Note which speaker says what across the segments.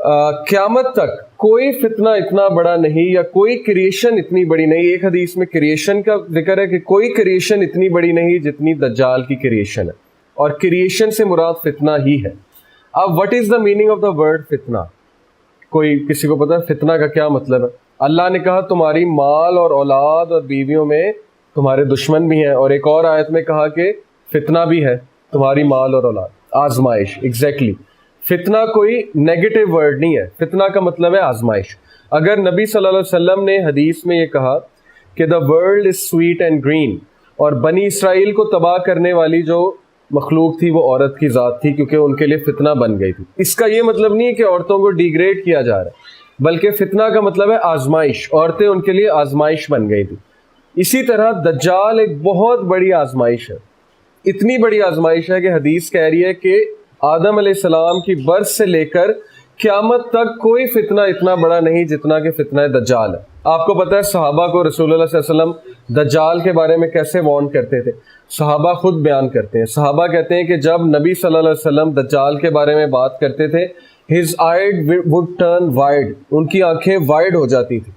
Speaker 1: قیامت تک کوئی فتنہ اتنا بڑا نہیں یا کوئی کریشن اتنی بڑی نہیں. ایک حدیث میں کریشن کا ذکر ہے کہ کوئی کریشن اتنی بڑی نہیں جتنی دجال کی کریشن ہے, اور کریشن سے مراد فتنہ ہی ہے. اب what is the meaning of the word فتنہ؟ کوئی کسی کو پتا ہے فتنہ کا کیا مطلب ہے؟ اللہ نے کہا تمہاری مال اور اولاد اور بیویوں میں تمہارے دشمن بھی ہیں, اور ایک اور آیت میں کہا کہ فتنہ بھی ہے تمہاری مال اور اولاد, آزمائش. ایگزیکٹلی فتنہ کوئی نیگیٹو ورڈ نہیں ہے, فتنہ کا مطلب ہے آزمائش. اگر نبی صلی اللہ علیہ وسلم نے حدیث میں یہ کہا کہ the world is sweet and green, اور بنی اسرائیل کو تباہ کرنے والی جو مخلوق تھی وہ عورت کی ذات تھی کیونکہ ان کے لیے فتنہ بن گئی تھی, اس کا یہ مطلب نہیں ہے کہ عورتوں کو ڈیگریڈ کیا جا رہا ہے, بلکہ فتنہ کا مطلب ہے آزمائش. عورتیں ان کے لیے آزمائش بن گئی تھی. اسی طرح دجال ایک بہت بڑی آزمائش ہے, اتنی بڑی آزمائش ہے کہ حدیث کہہ رہی ہے کہ آدم علیہ السلام کی برث سے لے کر قیامت تک کوئی فتنہ اتنا بڑا نہیں جتنا کہ فتنہ دجال ہے. آپ کو پتہ ہے صحابہ کو رسول اللہ صلی اللہ علیہ وسلم دجال کے بارے میں کیسے وارن کرتے تھے؟ صحابہ خود بیان کرتے ہیں. صحابہ کہتے ہیں کہ جب نبی صلی اللہ علیہ وسلم دجال کے بارے میں بات کرتے تھے, his eyes would turn wide, ان کی آنکھیں وائڈ ہو جاتی تھی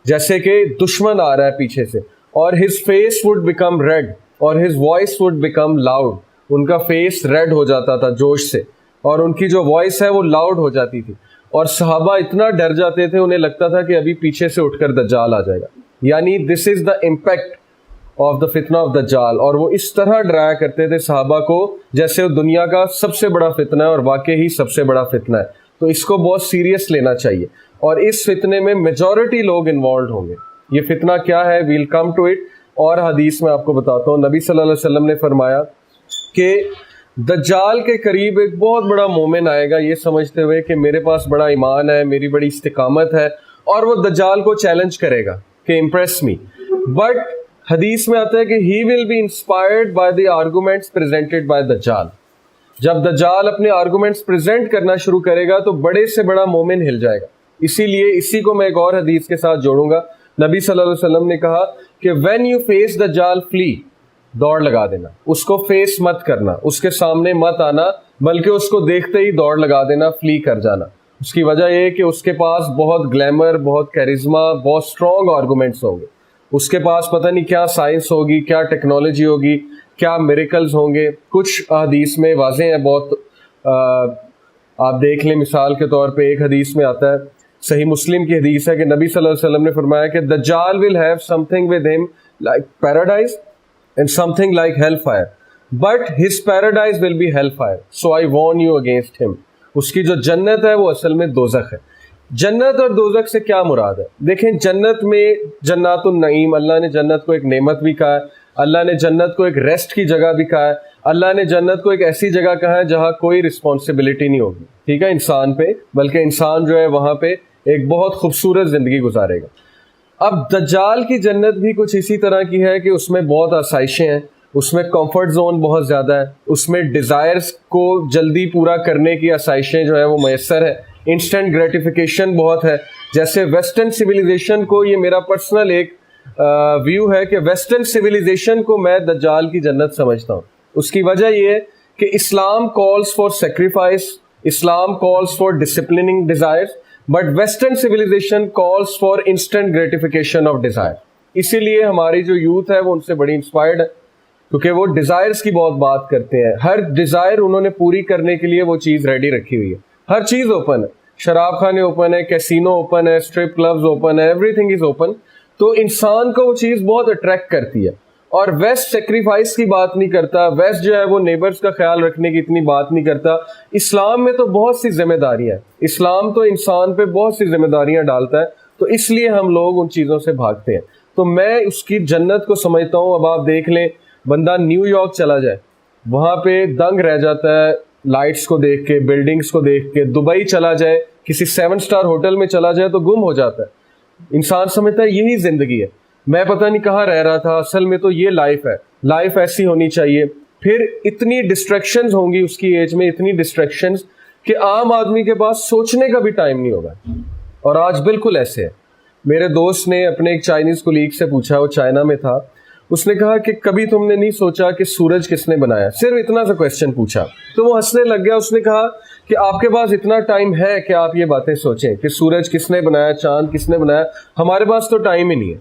Speaker 1: جیسے کہ دشمن آ رہا ہے پیچھے سے, اور his face would become red, اور his voice would become loud, ان کا فیس ریڈ ہو جاتا تھا جوش سے, اور ان کی جو وائس ہے وہ لاؤڈ ہو جاتی تھی, اور صحابہ اتنا ڈر جاتے تھے انہیں لگتا تھا کہ ابھی پیچھے سے اٹھ کر دجال آ جائے گا. یعنی دس از دا امپیکٹ آف دا فتنہ آف دجال. اور وہ اس طرح ڈرایا کرتے تھے صحابہ کو جیسے وہ دنیا کا سب سے بڑا فتنہ ہے, اور واقعی سب سے بڑا فتنہ ہے. تو اس کو بہت سیریس لینا چاہیے, اور اس فتنے میں میجورٹی لوگ انوالوڈ ہوں گے. یہ فتنہ کیا ہے؟ Welcome to it. اور حدیث میں آپ کو بتاتا ہوں, نبی صلی اللہ علیہ وسلم نے فرمایا کہ دجال کے قریب ایک بہت بڑا مومن آئے گا یہ سمجھتے ہوئے کہ میرے پاس بڑا ایمان ہے, میری بڑی استقامت ہے, اور وہ دجال کو چیلنج کرے گا کہ امپریس می. بٹ حدیث میں آتا ہے کہ he will be inspired by the arguments presented by دجال. جب دجال اپنے آرگومنٹس پریزنٹ کرنا شروع کرے گا تو بڑے سے بڑا مومن ہل جائے گا. اسی لیے اسی کو میں ایک اور حدیث کے ساتھ جوڑوں گا. نبی صلی اللہ علیہ وسلم نے کہا کہ when you face دجال flee, دوڑ لگا دینا, اس کو فیس مت کرنا, اس کے سامنے مت آنا, بلکہ اس کو دیکھتے ہی دوڑ لگا دینا, فلی کر جانا. اس کی وجہ یہ ہے کہ اس کے پاس بہت گلیمر, بہت کیرزما, بہت اسٹرانگ آرگومنٹس ہوں گے. اس کے پاس پتہ نہیں کیا سائنس ہوگی, کیا ٹیکنالوجی ہوگی, کیا میریکلز ہوں گے. کچھ حدیث میں واضح ہیں بہت, آپ دیکھ لیں. مثال کے طور پہ ایک حدیث میں آتا ہے, صحیح مسلم کی حدیث ہے کہ نبی صلی اللہ علیہ وسلم نے فرمایا کہ دجال will have something with him like paradise and something like hellfire, but his paradise will be hellfire, so I warn you against him. اس کی جو جنت ہے وہ اصل میں دوزخ ہے. جنت اور دوزخ سے کیا مراد ہے؟ دیکھیں, جنت میں جنات النعیم, اللہ نے جنت کو ایک نعمت بھی کہا ہے, اللہ نے جنت کو ایک ریسٹ کی جگہ بھی کہا ہے, اللہ نے جنت کو ایک ایسی جگہ کہا ہے جہاں کوئی رسپانسبلٹی نہیں ہوگی, ٹھیک ہے, انسان پہ, بلکہ انسان جو ہے وہاں پہ ایک بہت خوبصورت زندگی گزارے گا. اب دجال کی جنت بھی کچھ اسی طرح کی ہے کہ اس میں بہت آسائشیں ہیں, اس میں کمفرٹ زون بہت زیادہ ہے, اس میں ڈیزائرز کو جلدی پورا کرنے کی آسائشیں جو ہے وہ میسر ہے, انسٹنٹ گریٹیفیکیشن بہت ہے. جیسے ویسٹرن سویلائزیشن کو, یہ میرا پرسنل ایک ویو ہے کہ ویسٹرن سویلائزیشن کو میں دجال کی جنت سمجھتا ہوں. اس کی وجہ یہ ہے کہ Islam calls for sacrifice, Islam calls for disciplining desires, but western civilisation calls for instant gratification of desire. اسی لیے ہماری جو یوتھ ہے وہ ان سے بڑی انسپائرڈ ہے, کیونکہ وہ ڈیزائرز کی بہت بات کرتے ہیں. ہر ڈیزائر انہوں نے پوری کرنے کے لیے وہ چیز ریڈی رکھی ہوئی ہے. ہر چیز اوپن ہے, شراب خانے اوپن ہے, کیسینو اوپن ہے, اسٹرپ کلبز اوپن ہے, ایوری تھنگ از اوپن. تو انسان کو وہ چیز بہت اٹریکٹ کرتی ہے. اور ویسٹ سیکریفائس کی بات نہیں کرتا, ویسٹ جو ہے وہ نیبرز کا خیال رکھنے کی اتنی بات نہیں کرتا. اسلام میں تو بہت سی ذمہ داریاں ہیں, اسلام تو انسان پہ بہت سی ذمہ داریاں ڈالتا ہے, تو اس لیے ہم لوگ ان چیزوں سے بھاگتے ہیں. تو میں اس کی جنت کو سمجھتا ہوں. اب آپ دیکھ لیں, بندہ نیو یارک چلا جائے, وہاں پہ دنگ رہ جاتا ہے لائٹس کو دیکھ کے, بلڈنگز کو دیکھ کے. دبئی چلا جائے, کسی 7 اسٹار ہوٹل میں چلا جائے تو گم ہو جاتا ہے. انسان سمجھتا ہے یہی زندگی ہے, میں پتہ نہیں کہاں رہ رہا تھا, اصل میں تو یہ لائف ہے, لائف ایسی ہونی چاہیے. پھر اتنی ڈسٹریکشنز ہوں گی اس کی ایج میں, اتنی ڈسٹریکشنز کہ عام آدمی کے پاس سوچنے کا بھی ٹائم نہیں ہوگا. اور آج بالکل ایسے ہے. میرے دوست نے اپنے ایک چائنیز کولیگ سے پوچھا, وہ چائنا میں تھا, اس نے کہا کہ کبھی تم نے نہیں سوچا کہ سورج کس نے بنایا؟ صرف اتنا سا کویسچن پوچھا تو وہ ہنسنے لگ گیا. اس نے کہا کہ آپ کے پاس اتنا ٹائم ہے کہ آپ یہ باتیں سوچیں کہ سورج کس نے بنایا, چاند کس نے بنایا. ہمارے پاس تو ٹائم ہی نہیں ہے.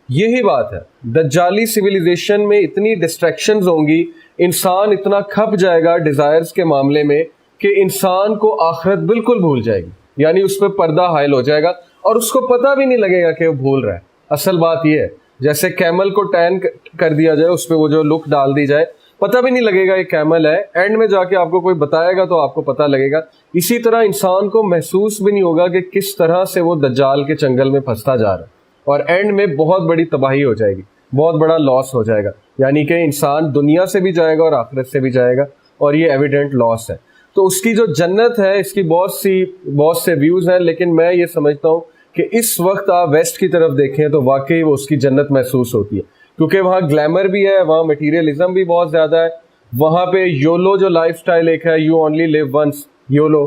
Speaker 1: یہی بات ہے, دجالی سویلائزیشن میں اتنی ڈسٹریکشنز ہوں گی, انسان اتنا کھپ جائے گا ڈیزائرز کے معاملے میں کہ انسان کو آخرت بالکل بھول جائے گی, یعنی اس پہ پردہ حائل ہو جائے گا اور اس کو پتہ بھی نہیں لگے گا کہ وہ بھول رہا ہے. اصل بات یہ ہے جیسے کیمل کو ٹین کر دیا جائے, اس پہ وہ جو لک ڈال دی جائے, پتہ بھی نہیں لگے گا یہ کیمل ہے, اینڈ میں جا کے آپ کو کوئی بتائے گا تو آپ کو پتہ لگے گا. اسی طرح انسان کو محسوس بھی نہیں ہوگا کہ کس طرح سے وہ دجال کے چنگل میں پھنستا جا رہا ہے, اور اینڈ میں بہت بڑی تباہی ہو جائے گی, بہت بڑا لاس ہو جائے گا, یعنی کہ انسان دنیا سے بھی جائے گا اور آخرت سے بھی جائے گا, اور یہ ایویڈنٹ لاس ہے. تو اس کی جو جنت ہے اس کی بہت سے ویوز ہیں, لیکن میں یہ سمجھتا ہوں کہ اس وقت آپ ویسٹ کی طرف دیکھیں تو واقعی وہ اس کی جنت محسوس ہوتی ہے, کیونکہ وہاں گلیمر بھی ہے, وہاں مٹیریلزم بھی بہت زیادہ ہے, وہاں پہ یولو جو لائف سٹائل ایک ہے, you only live once, YOLO,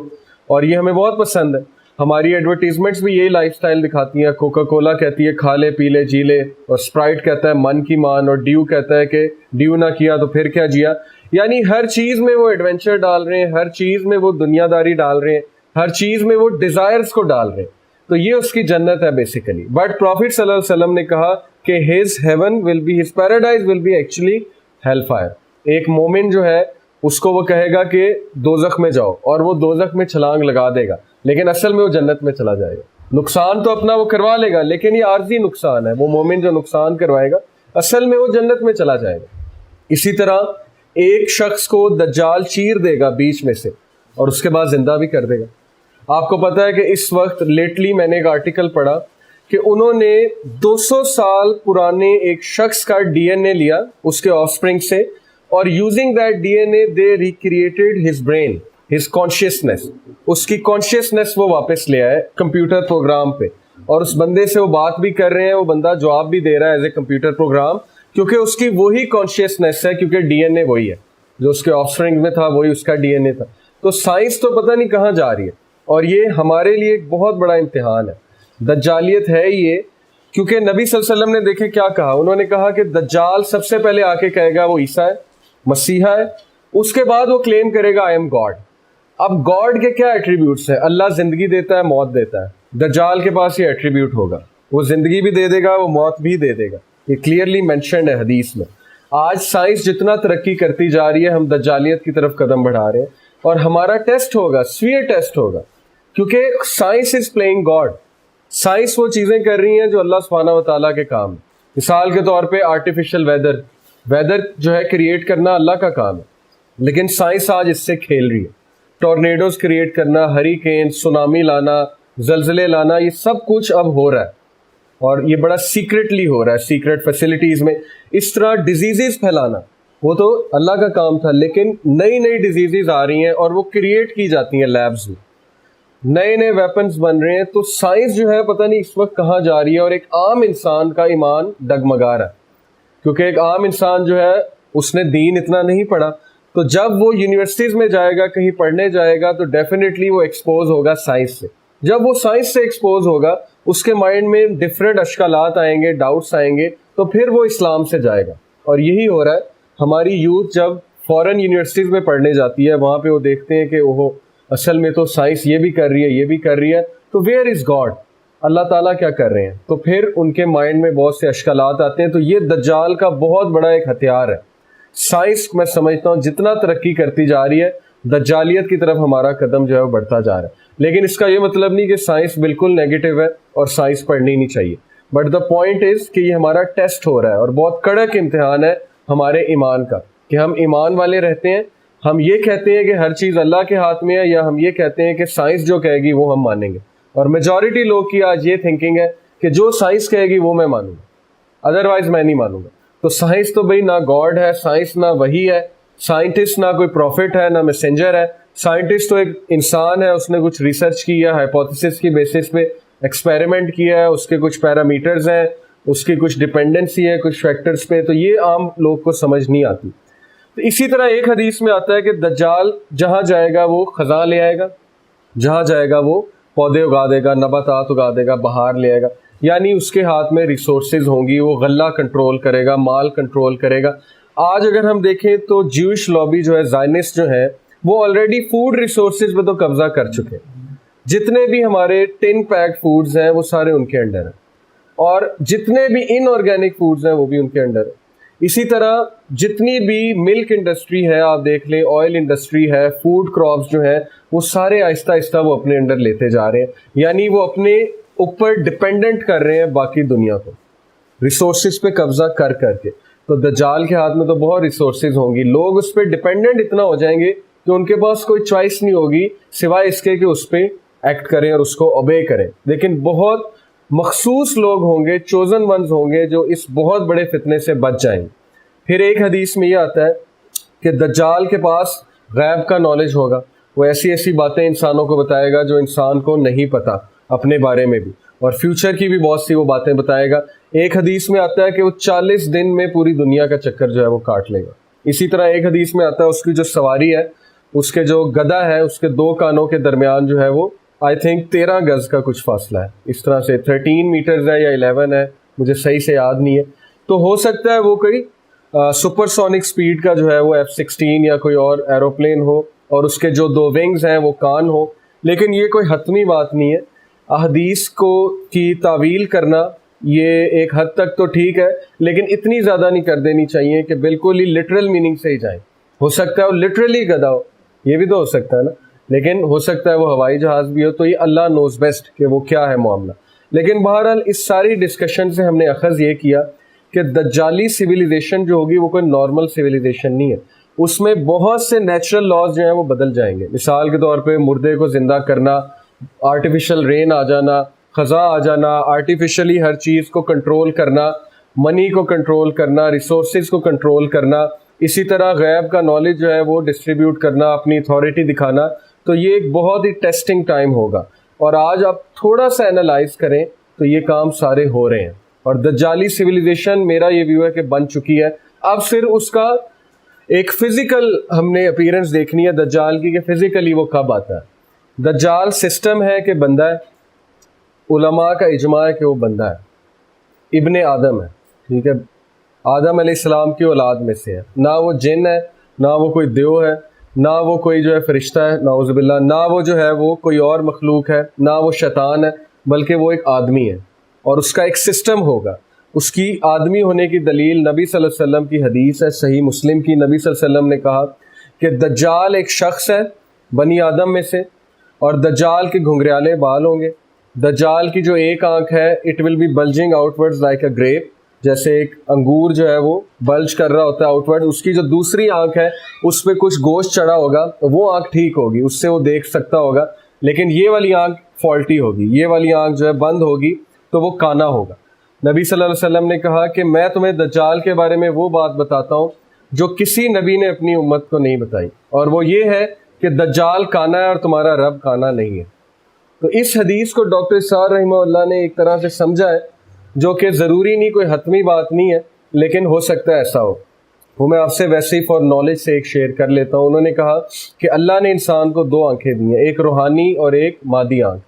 Speaker 1: اور یہ ہمیں بہت پسند ہے. ہماری ایڈورٹیزمنٹس بھی یہی لائف سٹائل دکھاتی ہیں. کوکا کولا کہتی ہے کھا لے پی لے جی لے, اور اسپرائٹ کہتا ہے من کی مان, اور ڈیو کہتا ہے کہ ڈیو نہ کیا تو پھر کیا جیا. یعنی ہر چیز میں وہ ایڈونچر ڈال رہے ہیں, ہر چیز میں وہ دنیا داری ڈال رہے ہیں, ہر چیز میں وہ ڈیزائرز کو ڈال رہے ہیں. تو یہ اس کی جنت ہے بیسیکلی. بٹ پروفٹ صلی اللہ علیہ وسلم نے کہا کہ his heaven will be, his paradise will be actually hell fire. ایک مومن جو ہے اس کو وہ کہے گا کہ دوزخ میں جاؤ, اور وہ دوزخ میں چھلانگ لگا دے گا, لیکن اصل میں وہ جنت میں چلا جائے گا. نقصان تو اپنا وہ کروا لے گا, لیکن یہ عارضی نقصان ہے. وہ مومن جو نقصان کروائے گا اصل میں وہ جنت میں چلا جائے گا. اسی طرح ایک شخص کو دجال چیر دے گا بیچ میں سے, اور اس کے بعد زندہ بھی کر دے گا. آپ کو پتا ہے کہ اس وقت لیٹلی میں نے ایک آرٹیکل پڑھا کہ انہوں نے 200 سال پرانے ایک شخص کا ڈی این اے لیا اس کے آف اسپرنگ سے, اور using that D N A they recreated his brain, his consciousness, اس کی کانشیسنیس وہ واپس لے آئے کمپیوٹر پروگرام پہ, اور اس بندے سے وہ بات بھی کر رہے ہیں, وہ بندہ جواب بھی دے رہا ہے ایز اے کمپیوٹر پروگرام, کیونکہ اس کی وہی کانشیسنیس ہے, کیونکہ ڈی این اے وہی ہے جو اس کے آف اسپرنگ میں تھا, وہی اس کا ڈی این اے تھا. تو سائنس تو پتہ نہیں کہاں جا رہی ہے, اور یہ ہمارے لیے ایک بہت بڑا امتحان ہے. دجالیت ہے یہ, کیونکہ نبی صلی اللہ علیہ وسلم نے دیکھے کیا کہا, انہوں نے کہا کہ دجال سب سے پہلے آ کے کہے گا وہ عیسیٰ ہے, مسیحا ہے, اس کے بعد وہ کلیم کرے گا آئی ایم گاڈ. اب گاڈ کے کیا ایٹریبیوٹس ہیں؟ اللہ زندگی دیتا ہے, موت دیتا ہے. دجال کے پاس یہ ایٹریبیوٹ ہوگا, وہ زندگی بھی دے دے گا, وہ موت بھی دے دے گا. یہ کلیئرلی مینشنڈ ہے حدیث میں. آج سائنس جتنا ترقی کرتی جا رہی ہے, ہم دجالیت کی طرف قدم بڑھا رہے ہیں, اور ہمارا ٹیسٹ ہوگا, سویئر ٹیسٹ ہوگا, کیونکہ science is playing God. Science وہ چیزیں کر رہی ہیں جو اللہ سبحانہ و تعالیٰ کے کام ہے. مثال کے طور پہ آرٹیفیشل ویدر جو ہے کریٹ کرنا اللہ کا کام ہے, لیکن سائنس آج اس سے کھیل رہی ہے. ٹورنیڈوز کریٹ کرنا, ہریکین, سونامی لانا, زلزلے لانا, یہ سب کچھ اب ہو رہا ہے, اور یہ بڑا سیکرٹلی ہو رہا ہے, سیکرٹ فیسلٹیز میں. اس طرح ڈیزیزز پھیلانا وہ تو اللہ کا کام تھا, لیکن نئی نئی ڈیزیزز آ رہی ہیں اور وہ کریٹ کی جاتی ہیں لیبز میں, نئے نئے ویپنز بن رہے ہیں. تو سائنس جو ہے پتہ نہیں اس وقت کہاں جا رہی ہے, اور ایک عام انسان کا ایمان ڈگمگا رہا ہے, کیونکہ ایک عام انسان جو ہے اس نے دین اتنا نہیں پڑھا. تو جب وہ یونیورسٹیز میں جائے گا, کہیں پڑھنے جائے گا, تو ڈیفینیٹلی وہ ایکسپوز ہوگا سائنس سے. جب وہ سائنس سے ایکسپوز ہوگا, اس کے مائنڈ میں ڈفرینٹ اشکالات آئیں گے, ڈاؤٹس آئیں گے, تو پھر وہ اسلام سے جائے گا. اور یہی ہو رہا ہے. ہماری یوتھ جب فورن یونیورسٹیز میں پڑھنے جاتی ہے, وہاں پہ وہ دیکھتے ہیں کہ اوہو اصل میں تو سائنس یہ بھی کر رہی ہے, یہ بھی کر رہی ہے, تو ویئر از گاڈ, اللہ تعالیٰ کیا کر رہے ہیں؟ تو پھر ان کے مائنڈ میں بہت سے اشکالات آتے ہیں. تو یہ دجال کا بہت بڑا ایک ہتھیار ہے. سائنس میں سمجھتا ہوں جتنا ترقی کرتی جا رہی ہے, دجالیت کی طرف ہمارا قدم جو ہے وہ بڑھتا جا رہا ہے. لیکن اس کا یہ مطلب نہیں کہ سائنس بالکل نیگیٹو ہے اور سائنس پڑھنی نہیں چاہیے. بٹ دا پوائنٹ از کہ یہ ہمارا ٹیسٹ ہو رہا ہے, اور بہت کڑک امتحان ہے ہمارے ایمان کا, کہ ہم ایمان والے رہتے ہیں, ہم یہ کہتے ہیں کہ ہر چیز اللہ کے ہاتھ میں ہے, یا ہم یہ کہتے ہیں کہ سائنس جو کہے گی وہ ہم مانیں گے. اور میجورٹی لوگ کی آج یہ تھنکنگ ہے کہ جو سائنس کہے گی وہ میں مانوں گا, ادروائز میں نہیں مانوں گا. تو سائنس تو بھائی نہ گاڈ ہے, سائنس نہ وہی ہے, سائنٹسٹ نہ کوئی پروفٹ ہے, نہ میسنجر ہے. سائنٹسٹ تو ایک انسان ہے, اس نے کچھ ریسرچ کی ہے, ہائپوتھیسس کی بیسس پہ ایکسپیریمنٹ کیا ہے, اس کے کچھ پیرامیٹرز ہیں, اس کی کچھ ڈپینڈنسی ہے کچھ فیکٹرز پہ. تو یہ عام لوگ کو سمجھ نہیں آتی. تو اسی طرح ایک حدیث میں آتا ہے کہ دجال جہاں جائے گا وہ خزاں لے آئے گا, جہاں جائے گا وہ پودے اگا دے گا, نباتات اگا دے گا, بہار لے آئے گا. یعنی اس کے ہاتھ میں ریسورسز ہوں گی, وہ غلہ کنٹرول کرے گا, مال کنٹرول کرے گا. آج اگر ہم دیکھیں تو جیوش لابی جو ہے, زائنسٹ جو ہے, وہ آلریڈی فوڈ ریسورسز پہ تو قبضہ کر چکے ہیں. جتنے بھی ہمارے ٹن پیک فوڈز ہیں وہ سارے ان کے انڈر ہیں, اور جتنے بھی ان آرگینک فوڈز ہیں وہ بھی ان کے انڈر ہیں. اسی طرح جتنی بھی ملک انڈسٹری ہے آپ دیکھ لیں, آئل انڈسٹری ہے, فوڈ کراپس جو ہیں وہ سارے آہستہ آہستہ وہ اپنے انڈر لیتے جا رہے ہیں. یعنی وہ اپنے اوپر ڈپینڈنٹ کر رہے ہیں باقی دنیا کو ریسورسز پہ قبضہ کر کے. تو دجال کے ہاتھ میں تو بہت ریسورسز ہوں گی, لوگ اس پہ ڈپینڈنٹ اتنا ہو جائیں گے کہ ان کے پاس کوئی چوائس نہیں ہوگی سوائے اس کے کہ اس پہ ایکٹ کریں اور اس کو اوبے کریں. لیکن بہت مخصوص لوگ ہوں گے, چوزن ونز ہوں گے جو اس بہت بڑے فتنے سے بچ جائیں گے. پھر ایک حدیث میں یہ آتا ہے کہ دجال کے پاس غیب کا نالج ہوگا, وہ ایسی ایسی باتیں انسانوں کو بتائے گا جو انسان کو نہیں پتا اپنے بارے میں بھی, اور فیوچر کی بھی بہت سی وہ باتیں بتائے گا. ایک حدیث میں آتا ہے کہ وہ 40 دن میں پوری دنیا کا چکر جو ہے وہ کاٹ لے گا. اسی طرح ایک حدیث میں آتا ہے اس کی جو سواری ہے, اس کے جو گدا ہے, اس کے 2 کانوں کے درمیان جو ہے وہ آئی تھنک 13 گز کا کچھ فاصلہ ہے, اس طرح سے 13 میٹرز ہے یا 11 ہے, مجھے صحیح سے یاد نہیں ہے. تو ہو سکتا ہے وہ کوئی سپر سونک سپیڈ کا جو ہے وہ F-16 یا کوئی اور ایروپلین ہو, اور اس کے جو 2 ونگز ہیں وہ کان ہو. لیکن یہ کوئی حتمی بات نہیں ہے. احادیث کو کی تعویل کرنا یہ ایک حد تک تو ٹھیک ہے, لیکن اتنی زیادہ نہیں کر دینی چاہیے کہ بالکل ہی لٹرل میننگ سے ہی جائیں. ہو سکتا ہے وہ لٹرلی گدا ہو, یہ بھی تو ہو سکتا ہے نا, لیکن ہو سکتا ہے وہ ہوائی جہاز بھی ہو. تو یہ اللہ نوز بیسٹ کہ وہ کیا ہے معاملہ. لیکن بہرحال اس ساری ڈسکشن سے ہم نے اخذ یہ کیا کہ دجالی سویلائزیشن جو ہوگی وہ کوئی نارمل سویلائزیشن نہیں ہے. اس میں بہت سے نیچرل لاز جو ہیں وہ بدل جائیں گے. مثال کے طور پہ مردے کو زندہ کرنا, آرٹیفیشل رین آ جانا, خزاں آ جانا, آرٹیفیشلی ہر چیز کو کنٹرول کرنا, منی کو کنٹرول کرنا, ریسورسز کو کنٹرول کرنا. اسی طرح غیب کا نالج جو ہے وہ ڈسٹریبیوٹ کرنا, اپنی اتھارٹی دکھانا. تو یہ ایک بہت ہی ٹیسٹنگ ٹائم ہوگا, اور آج آپ تھوڑا سا انالائز کریں تو یہ کام سارے ہو رہے ہیں. اور دجالی سویلائزیشن میرا یہ ویو ہے کہ بن چکی ہے. اب پھر اس کا ایک فزیکل ہم نے اپیرنس دیکھنی ہے دجال کی, کہ فزیکلی وہ کب آتا ہے. دجال سسٹم ہے کہ بندہ ہے, علماء کا اجماع ہے کہ وہ بندہ ہے, ابن آدم ہے, ٹھیک ہے, آدم علیہ السلام کی اولاد میں سے ہے. نہ وہ جن ہے, نہ وہ کوئی دیو ہے, نہ وہ کوئی جو ہے فرشتہ ہے نعوذ باللہ, نہ وہ جو ہے وہ کوئی اور مخلوق ہے, نہ وہ شیطان ہے, بلکہ وہ ایک آدمی ہے. اور اس کا ایک سسٹم ہوگا. اس کی آدمی ہونے کی دلیل نبی صلی اللہ علیہ وسلم کی حدیث ہے, صحیح مسلم کی. نبی صلی اللہ علیہ وسلم نے کہا کہ دجال ایک شخص ہے بنی آدم میں سے, اور دجال کے گھنگریالے بال ہوں گے. دجال کی جو ایک آنکھ ہے it will be bulging outward like a grape, جیسے ایک انگور جو ہے وہ بلج کر رہا ہوتا ہے آؤٹ ورڈ. اس کی جو دوسری آنکھ ہے اس پہ کچھ گوشت چڑھا ہوگا, وہ آنکھ ٹھیک ہوگی, اس سے وہ دیکھ سکتا ہوگا. لیکن یہ والی آنکھ فالٹی ہوگی, یہ والی آنکھ جو ہے بند ہوگی, تو وہ کانا ہوگا. نبی صلی اللہ علیہ وسلم نے کہا کہ میں تمہیں دجال کے بارے میں وہ بات بتاتا ہوں جو کسی نبی نے اپنی امت کو نہیں بتائی, اور وہ یہ ہے کہ دجال کانا ہے اور تمہارا رب کانا نہیں ہے. تو اس حدیث کو ڈاکٹر اسحاق رحمہ اللہ نے ایک طرح سے سمجھا ہے, جو کہ ضروری نہیں, کوئی حتمی بات نہیں ہے, لیکن ہو سکتا ہے ایسا ہو. وہ میں آپ سے ویسے ہی فار نالج سے ایک شیئر کر لیتا ہوں. انہوں نے کہا کہ اللہ نے انسان کو 2 آنکھیں دی ہیں, ایک روحانی اور ایک مادی آنکھ.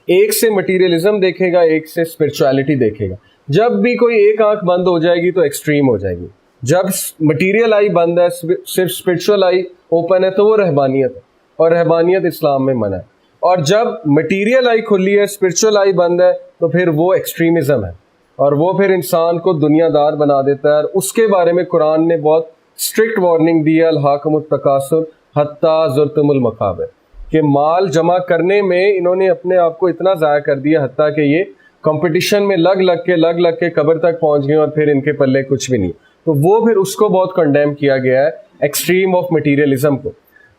Speaker 1: ایک سے مٹیریلزم دیکھے گا, ایک سے اسپرچویلٹی دیکھے گا. جب بھی کوئی ایک آنکھ بند ہو جائے گی تو ایکسٹریم ہو جائے گی. جب مٹیریل آئی بند ہے, صرف اسپرچول آئی اوپن ہے, تو وہ رہبانیت ہے, اور رہبانیت اسلام میں منع ہے. اور جب مٹیریل آئی کھلی ہے, اسپرچول آئی بند ہے, تو پھر وہ ایکسٹریمزم ہے, اور وہ پھر انسان کو دنیا دار بنا دیتا ہے. اور اس کے بارے میں قرآن نے بہت اسٹرکٹ وارننگ دی ہے, الہاکم التکاثر حتی زرتم المقابر, کہ مال جمع کرنے میں انہوں نے اپنے آپ کو اتنا ضائع کر دیا حتیٰ کہ یہ کمپٹیشن میں لگ لگ کے قبر تک پہنچ گئے, اور پھر ان کے پلے کچھ بھی نہیں. تو وہ پھر اس کو بہت کنڈیم کیا گیا ہے, ایکسٹریم آف مٹیریلزم کو.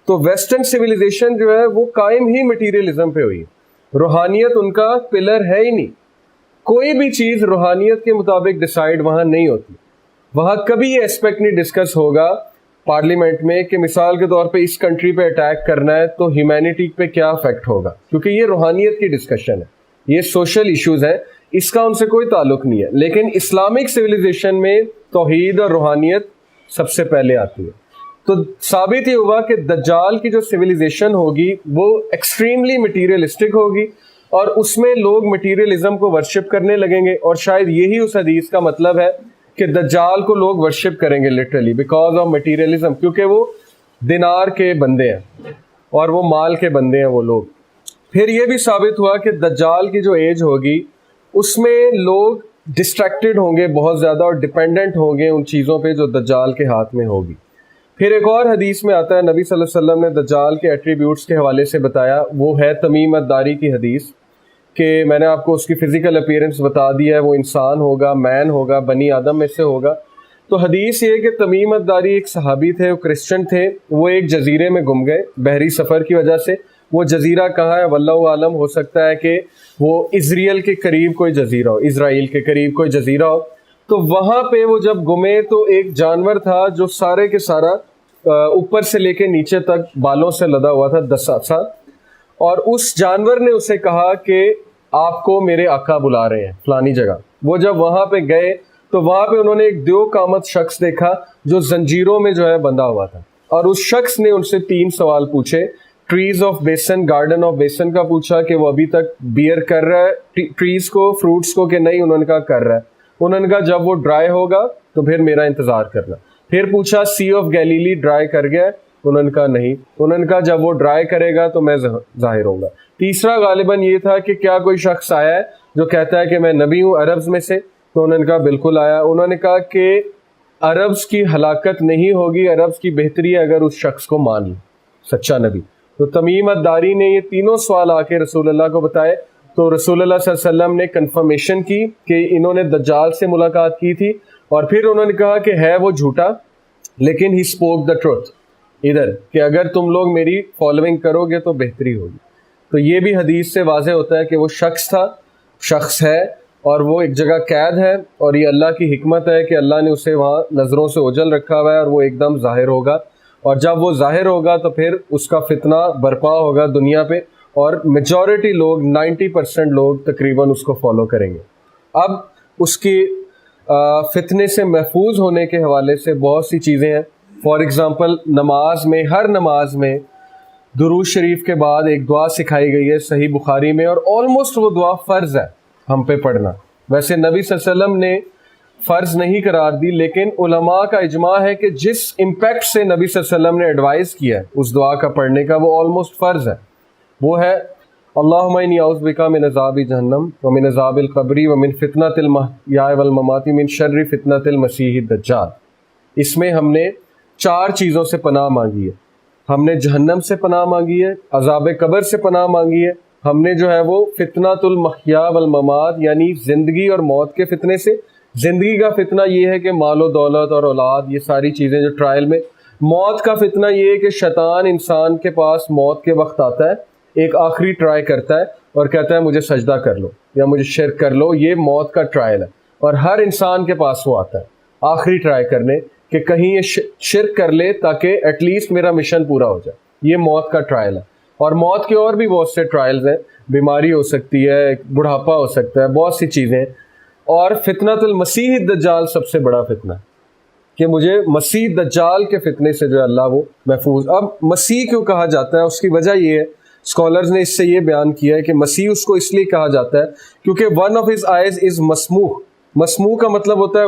Speaker 1: تو ویسٹرن سویلائزیشن جو ہے وہ قائم ہی مٹیریلزم پہ ہوئی. روحانیت ان کا پلر ہے ہی نہیں. کوئی بھی چیز روحانیت کے مطابق ڈیسائیڈ وہاں نہیں ہوتی. وہاں کبھی یہ اسپیکٹ نہیں ڈسکس ہوگا پارلیمنٹ میں کہ مثال کے طور پہ اس کنٹری پہ اٹیک کرنا ہے تو ہیومینٹی پہ کیا افیکٹ ہوگا, کیونکہ یہ روحانیت کی ڈسکشن ہے, یہ سوشل ایشوز ہیں, اس کا ان سے کوئی تعلق نہیں ہے. لیکن اسلامک سویلائزیشن میں توحید اور روحانیت سب سے پہلے آتی ہے. تو ثابت یہ ہوا کہ دجال کی جو سویلائزیشن ہوگی وہ ایکسٹریملی مٹیریلسٹک ہوگی, اور اس میں لوگ مٹیریلزم کو ورشپ کرنے لگیں گے. اور شاید یہی اس حدیث کا مطلب ہے کہ دجال کو لوگ ورشپ کریں گے لٹرلی بیکاز آف مٹیریلزم, کیونکہ وہ دینار کے بندے ہیں اور وہ مال کے بندے ہیں وہ لوگ۔ پھر یہ بھی ثابت ہوا کہ دجال کی جو ایج ہوگی اس میں لوگ ڈسٹریکٹڈ ہوں گے بہت زیادہ اور ڈپینڈنٹ ہوں گے ان چیزوں پہ جو دجال کے ہاتھ میں ہوگی۔ پھر ایک اور حدیث میں آتا ہے، نبی صلی اللہ علیہ وسلم نے دجال کے ایٹریبیوٹس کے حوالے سے بتایا، وہ ہے تمیم الداری کی حدیث، کہ میں نے آپ کو اس کی فزیکل اپیرنس بتا دیا ہے، وہ انسان ہوگا، مین ہوگا، بنی آدم میں سے ہوگا۔ تو حدیث یہ کہ تمیم الداری ایک صحابی تھے، وہ کرسچن تھے، وہ ایک جزیرے میں گم گئے بحری سفر کی وجہ سے۔ وہ جزیرہ کہاں ہے واللہ عالم، ہو سکتا ہے کہ وہ اسرائیل کے قریب کوئی جزیرہ ہو، اسرائیل کے قریب کوئی جزیرہ ہو۔ تو وہاں پہ وہ جب گمے تو ایک جانور تھا جو سارے کے سارا اوپر سے لے کے نیچے تک بالوں سے لدا ہوا تھا، دسا، اور اس جانور نے اسے کہا کہ آپ کو میرے آقا بلا رہے ہیں فلانی جگہ۔ وہ جب وہاں پہ گئے تو وہاں پہ انہوں نے ایک دیو قامت شخص دیکھا جو زنجیروں میں جو ہے بندھا ہوا تھا، اور اس شخص نے ان سے 3 سوال پوچھے۔ Trees of Baisan, garden of Baisan کا پوچھا کہ وہ ابھی تک بیئر کر رہا ہے ٹریز کو، فروٹس کو، کہ نہیں؟ انہوں نے کہا کر رہا ہے۔ انہوں نے کہا جب وہ ڈرائی ہوگا تو پھر میرا انتظار کرنا۔ پھر پوچھا سی آف گیلیلی ڈرائی کر گیا ہے؟ انہوں نے کہا نہیں۔ انہوں نے کہا جب وہ ڈرائی کرے گا تو میں ظاہر ہوں گا۔ تیسرا غالباً یہ تھا کہ کیا کوئی شخص آیا ہے جو کہتا ہے کہ میں نبی ہوں عربز میں سے؟ تو انہوں نے کہا بالکل آیا۔ انہوں نے کہا کہ عربز کی ہلاکت نہیں ہوگی، عربز کی بہتری ہے اگر اس شخص کو مان لیں سچا نبی۔ تو تمیم الداری نے یہ تینوں سوال آ کے رسول اللہ کو بتائے، تو رسول اللہ صلی اللہ علیہ وسلم نے کنفرمیشن کی کہ انہوں نے دجال سے ملاقات کی تھی، اور پھر انہوں نے کہا کہ ہے وہ جھوٹا لیکن ہی اسپوک دا ٹروتھ، ادھر کہ اگر تم لوگ میری فالوئنگ کرو گے تو بہتری ہوگی۔ تو یہ بھی حدیث سے واضح ہوتا ہے کہ وہ شخص تھا، شخص ہے، اور وہ ایک جگہ قید ہے، اور یہ اللہ کی حکمت ہے کہ اللہ نے اسے وہاں نظروں سے اوجھل رکھا ہوا ہے، اور وہ ایک دم ظاہر ہوگا، اور جب وہ ظاہر ہوگا تو پھر اس کا فتنہ برپا ہوگا دنیا پہ، اور میجورٹی لوگ 90% لوگ تقریباً اس کو فالو کریں گے۔ اب اس کی فتنے سے محفوظ ہونے کے حوالے سے بہت سی چیزیں ہیں۔ فار ایگزامپل نماز میں، ہر نماز میں درود شریف کے بعد ایک دعا سکھائی گئی ہے صحیح بخاری میں، اور آلموسٹ وہ دعا فرض ہے ہم پہ پڑھنا۔ ویسے نبی صلی اللہ علیہ وسلم نے فرض نہیں قرار دی، لیکن علماء کا اجماع ہے کہ جس امپیکٹ سے نبی صلی اللہ علیہ وسلم نے ایڈوائز کیا ہے اس دعا کا پڑھنے کا، وہ آلموسٹ فرض ہے۔ وہ ہے اللہم انی اعوذ بک من عذاب جہنم ومن عذاب القبر ومن فتنۃ المحیا والممات من شر فتنۃ المسیح الدجال۔ اس میں ہم نے 4 چیزوں سے پناہ مانگی ہے۔ ہم نے جہنم سے پناہ مانگی ہے، عذاب قبر سے پناہ مانگی ہے، ہم نے جو ہے وہ فتنۃ المحیا والممات یعنی زندگی اور موت کے فتنے سے۔ زندگی کا فتنہ یہ ہے کہ مال و دولت اور اولاد، یہ ساری چیزیں جو ٹرائل میں۔ موت کا فتنہ یہ ہے کہ شیطان انسان کے پاس موت کے وقت آتا ہے، ایک آخری ٹرائی کرتا ہے اور کہتا ہے مجھے سجدہ کر لو یا مجھے شرک کر لو۔ یہ موت کا ٹرائل ہے، اور ہر انسان کے پاس وہ آتا ہے آخری ٹرائی کرنے کہ کہیں یہ شرک کر لے تاکہ ایٹ لیسٹ میرا مشن پورا ہو جائے۔ یہ موت کا ٹرائل ہے۔ اور موت کے اور بھی بہت سے ٹرائلز ہیں، بیماری ہو سکتی ہے، بڑھاپا ہو سکتا ہے، بہت سی چیزیں۔ اور فتنۃ المسیح الدجال سب سے بڑا فتنہ ہے کہ مجھے مسیح دجال کے فتنے سے جو ہے اللہ وہ محفوظ۔ اب مسیح کیوں کہا جاتا ہے؟ اس کی وجہ یہ ہے، اسکالرز نے اس سے یہ بیان کیا ہے کہ مسیح اس کو اس لیے کہا جاتا ہے کیونکہ one of his eyes is مسموح۔ مسموح کا مطلب ہوتا ہے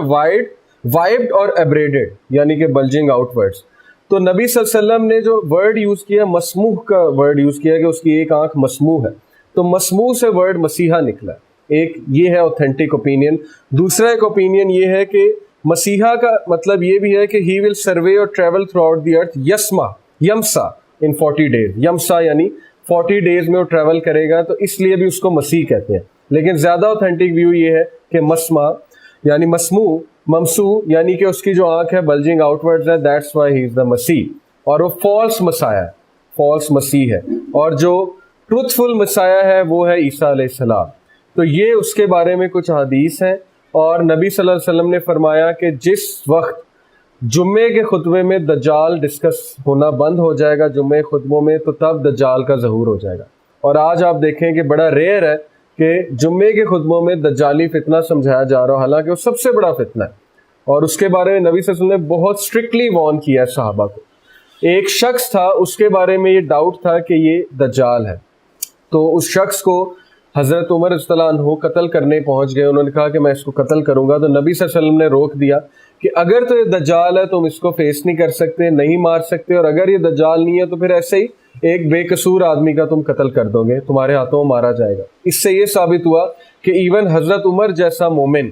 Speaker 1: وائڈ اور ایبریڈڈ، یعنی کہ بلجنگ آؤٹ ورڈز۔ تو نبی صلی اللہ علیہ وسلم نے جو ورڈ یوز کیا، مسموح کا ورڈ یوز کیا کہ اس کی ایک آنکھ مسموح ہے، تو مسموح سے ورڈ مسیحا نکلا۔ ایک یہ ہے اوتھینٹک اوپینین۔ دوسرا ایک اوپینین یہ ہے کہ مسیحا کا مطلب یہ بھی ہے کہ ہی ول سروے اور travel throughout the earth یمسا ان 40 days۔ یمسا یعنی 40 days میں وہ ٹریول کرے گا، تو اس لیے بھی اس کو مسیح کہتے ہیں۔ لیکن زیادہ اوتھینٹک ویو یہ ہے کہ مسما یعنی مسموع، ممسو یعنی کہ اس کی جو آنکھ ہے بلجنگ آؤٹ ورڈز ہے، دیٹس وائی ہی از دا مسیح۔ اور وہ فالس مسایا ہے، فالس مسیح ہے، اور جو ٹروتھ فل مسایا ہے وہ ہے عیسیٰ علیہ السلام۔ تو یہ اس کے بارے میں کچھ حدیث ہیں، اور نبی صلی اللہ علیہ وسلم نے فرمایا کہ جس وقت جمعے کے خطبے میں دجال ڈسکس ہونا بند ہو جائے گا جمعے خطبوں میں، تو تب دجال کا ظہور ہو جائے گا۔ اور آج آپ دیکھیں کہ بڑا ریئر ہے کہ جمعے کے خطبوں میں دجالی فتنہ سمجھایا جا رہا، حالانکہ وہ سب سے بڑا فتنہ ہے، اور اس کے بارے میں نبی صلی اللہ علیہ وسلم نے بہت اسٹرکٹلی وارن کیا ہے صحابہ کو۔ ایک شخص تھا، اس کے بارے میں یہ ڈاؤٹ تھا کہ یہ دجال ہے، تو اس شخص کو حضرت عمر رضی اللہ عنہ قتل کرنے پہنچ گئے۔ انہوں نے کہا کہ میں اس کو قتل کروں گا، تو نبی صلی اللہ علیہ وسلم نے روک دیا کہ اگر تو یہ دجال ہے تم اس کو فیس نہیں کر سکتے، نہیں مار سکتے، اور اگر یہ دجال نہیں ہے تو پھر ایسے ہی ایک بے قصور آدمی کا تم قتل کر دو گے، تمہارے ہاتھوں مارا جائے گا۔ اس سے یہ ثابت ہوا کہ ایون حضرت عمر جیسا مومن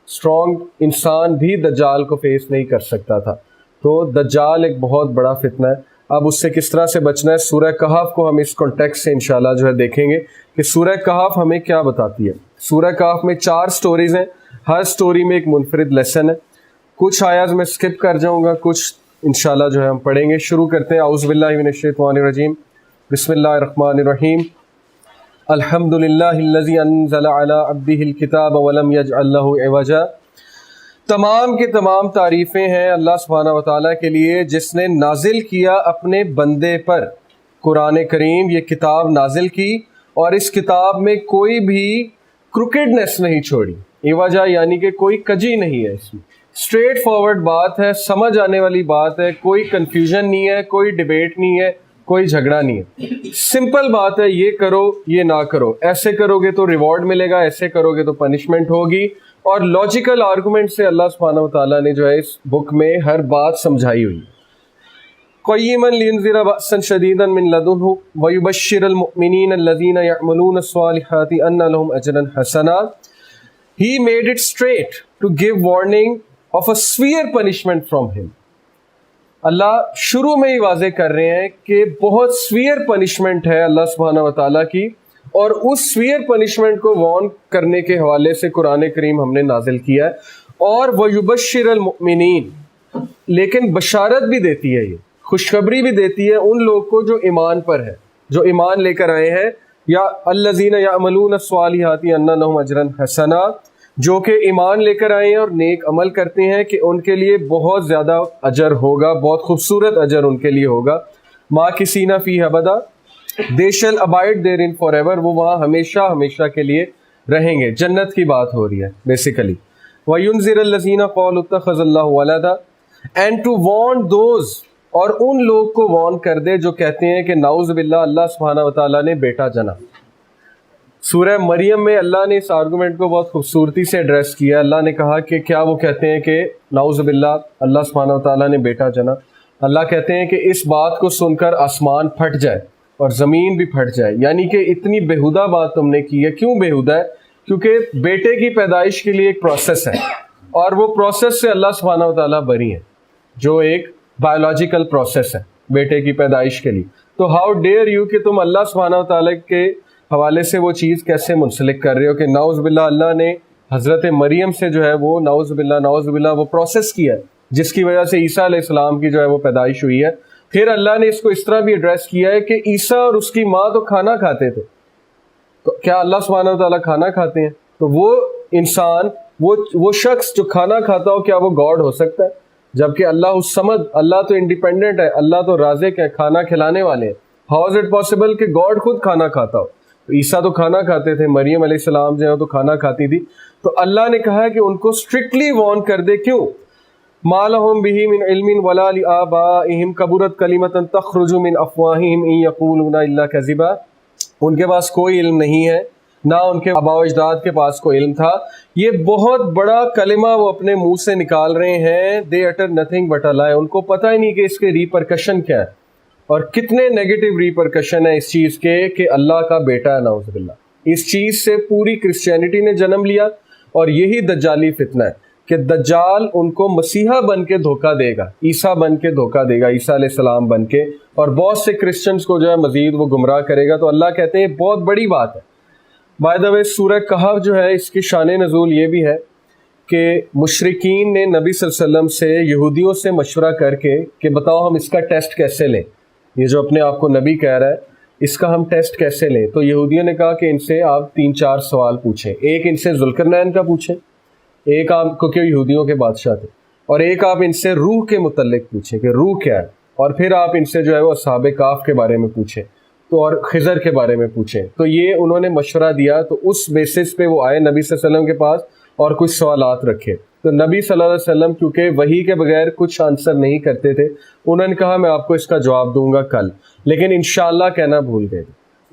Speaker 1: اسٹرانگ انسان بھی دجال کو فیس نہیں کر سکتا تھا۔ تو دجال ایک بہت بڑا فتنہ ہے۔ اب اس سے کس طرح سے بچنا ہے، سورہ کہف کو ہم اس کانٹیکسٹ سے انشاءاللہ جو ہے دیکھیں گے کہ سورہ کہف ہمیں کیا بتاتی ہے۔ سورہ کہف میں 4 سٹوریز ہیں، ہر سٹوری میں ایک منفرد لیسن ہے۔ کچھ آیات میں سکپ کر جاؤں گا، کچھ انشاءاللہ جو ہے ہم پڑھیں گے۔ شروع کرتے ہیں، اعوذ باللہ من الشیطان الرجیم، بسم اللہ الرحمن الرحیم۔ الحمد للہ الذی انزل علی عبدہ الکتاب ولم یجعل لہ عوجا۔ تمام کی تمام تعریفیں ہیں اللہ سبحانہ و تعالیٰ کے لیے جس نے نازل کیا اپنے بندے پر قرآن کریم، یہ کتاب نازل کی اور اس کتاب میں کوئی بھی کروکیڈنس نہیں چھوڑی۔ عوجا یعنی کہ کوئی کجی نہیں ہے، اس میں اسٹریٹ فارورڈ بات ہے، سمجھ آنے والی بات ہے، کوئی کنفیوژن نہیں ہے، کوئی ڈیبیٹ نہیں ہے، کوئی جھگڑا نہیں ہے، سمپل بات ہے، یہ کرو یہ نہ کرو، ایسے کرو گے تو ریوارڈ ملے گا، ایسے کرو گے تو پنشمنٹ ہوگی، اور لاجیکل آرگومنٹ سے اللہ سبحانہ و تعالیٰ نے جو ہے اس بک میں ہر بات سمجھائی ہوئی۔ قیما لینذر بأسا شدیدا من لدنہ ویبشر المؤمنین الذین یعملون الصالحات ان لهم اجرا حسنا۔ He made it straight to give warning of a severe punishment from him۔ اللہ شروع میں ہی واضح کر رہے ہیں کہ بہت سویئر پنشمنٹ ہے اللہ سبحانہ و تعالیٰ کی، اور اس سویئر پنشمنٹ کو وارن کرنے کے حوالے سے قرآن کریم ہم نے نازل کیا ہے۔ اور وَيُبَشِّرَ الْمُؤْمِنِينَ، لیکن بشارت بھی دیتی ہے، یہ خوشخبری بھی دیتی ہے ان لوگ کو جو ایمان پر ہے، جو ایمان لے کر آئے ہیں، یا الَّذِينَ يَعْمَلُونَ الصَّالِحَاتِ أَنَّ لَهُمْ أَجْرًا حَسَنًا، جو کہ ایمان لے کر آئے ہیں اور نیک عمل کرتے ہیں کہ ان کے لیے بہت زیادہ اجر ہوگا، بہت خوبصورت اجر ان کے لیے ہوگا۔ مَاکِثِینَ فِیہَ أَبَدًا، they shall abide therein forever، وہ وہاں ہمیشہ ہمیشہ کے لیے رہیں گے۔ جنت کی بات ہو رہی ہے بیسیکلی۔ وَيُنذِرَ الَّذِينَ قَالُوا اتَّخَذَ اللَّهُ وَلَدًا، and to warn those، اور ان لوگ کو وارن کر دے جو کہتے ہیں کہ نعوذ باللہ اللہ سبحانہ و تعالیٰ نے بیٹا جنا۔ سورہ مریم میں اللہ نے اس آرگومنٹ کو بہت خوبصورتی سے ایڈریس کیا۔ اللہ نے کہا کہ کیا وہ کہتے ہیں کہ نعوذ باللہ اللہ سبحانہ و تعالیٰ نے بیٹا جنا؟ اللہ کہتے ہیں کہ اس بات کو سن کر آسمان پھٹ جائے اور زمین بھی پھٹ جائے، یعنی کہ اتنی بیہودہ بات تم نے کی ہے۔ کیوں بیہودہ ہے؟ کیونکہ بیٹے کی پیدائش کے لیے ایک پروسیس ہے، اور وہ پروسیس سے اللہ سبحانہ و تعالیٰ بری ہیں، جو ایک بایولوجیکل پروسیس ہے بیٹے کی پیدائش کے لیے۔ تو ہاؤ ڈیئر یو کہ تم اللہ سبحانہ و تعالیٰ کے حوالے سے وہ چیز کیسے منسلک کر رہے ہو کہ نعوذ باللہ اللہ نے حضرت مریم سے جو ہے وہ نعوذ باللہ وہ پروسیس کیا ہے جس کی وجہ سے عیسیٰ علیہ السلام کی جو ہے وہ پیدائش ہوئی ہے۔ پھر اللہ نے اس کو اس طرح بھی ایڈریس کیا ہے کہ عیسیٰ اور اس کی ماں تو کھانا کھاتے تھے، تو کیا اللہ سبحانہ و تعالیٰ کھانا کھاتے ہیں؟ تو وہ انسان، وہ شخص جو کھانا کھاتا ہو، کیا وہ گاڈ ہو سکتا ہے؟ جبکہ اللہ الصمد، اللہ تو انڈیپینڈنٹ ہے، اللہ تو رازق ہے، کھانا کھلانے والے ہیں۔ ہاؤ از اٹ پاسبل کہ گاڈ خود کھانا کھاتا ہو؟ تو عیسیٰ تو کھانا کھاتے تھے، مریم علیہ السلام جو ہے تو کھانا کھاتی تھی۔ تو اللہ نے کہا کہ ان کو اسٹرکٹلی وارن کر دے۔ کیوں؟ مَا لَهُم بِهِ مِنْ عِلْمٍ وَلَا لِآبَائِهِمْ كَبُرَتْ كَلِمَةً تَخْرُجُ مِنْ أَفْوَاهِهِمْ إِنْ يَقُولُونَ إِلَّا كَذِبًا، ان کے پاس کوئی علم نہیں ہے، نہ ان کے آباء و اجداد کے پاس کوئی علم تھا۔ یہ بہت بڑا کلمہ وہ اپنے منہ سے نکال رہے ہیں، they utter nothing but a lie۔ ان کو پتہ ہی نہیں کہ اس کے ریپرکشن کیا ہے، اور کتنے نیگیٹو ریپرکشن ہے اس چیز کے کہ اللہ کا بیٹا ہے نعوذ باللہ۔ اس چیز سے پوری کرسچینٹی نے جنم لیا، اور یہی دجالی فتنہ ہے کہ دجال ان کو مسیحا بن کے دھوکہ دے گا، عیسیٰ بن کے دھوکہ دے گا، عیسیٰ علیہ السلام بن کے، اور بہت سے کرسچنز کو جو ہے مزید وہ گمراہ کرے گا۔ تو اللہ کہتے ہیں بہت بڑی بات ہے۔ بائی دا وے سورہ کہف جو ہے اس کی شان نزول یہ بھی ہے کہ مشرکین نے نبی صلی اللہ علیہ وسلم سے، یہودیوں سے مشورہ کر کے کہ بتاؤ ہم اس کا ٹیسٹ کیسے لیں، یہ جو اپنے آپ کو نبی کہہ رہا ہے اس کا ہم ٹیسٹ کیسے لیں؟ تو یہودیوں نے کہا کہ ان سے آپ 3-4 سوال پوچھیں۔ ایک ان سے ذوالقرنین کا پوچھیں، ایک آپ کو، کیوں یہودیوں کے بادشاہ تھے، اور ایک آپ ان سے روح کے متعلق پوچھیں کہ روح کیا ہے، اور پھر آپ ان سے جو ہے وہ اصحاب کہف کے بارے میں پوچھیں، تو اور خضر کے بارے میں پوچھیں۔ تو یہ انہوں نے مشورہ دیا، تو اس بیسس پہ وہ آئے نبی صلی اللہ علیہ وسلم کے پاس اور کچھ سوالات رکھے۔ تو نبی صلی اللہ علیہ وسلم کیونکہ وحی کے بغیر کچھ آنسر نہیں کرتے تھے، انہوں نے کہا میں آپ کو اس کا جواب دوں گا کل، لیکن انشاءاللہ کہنا بھول گئے۔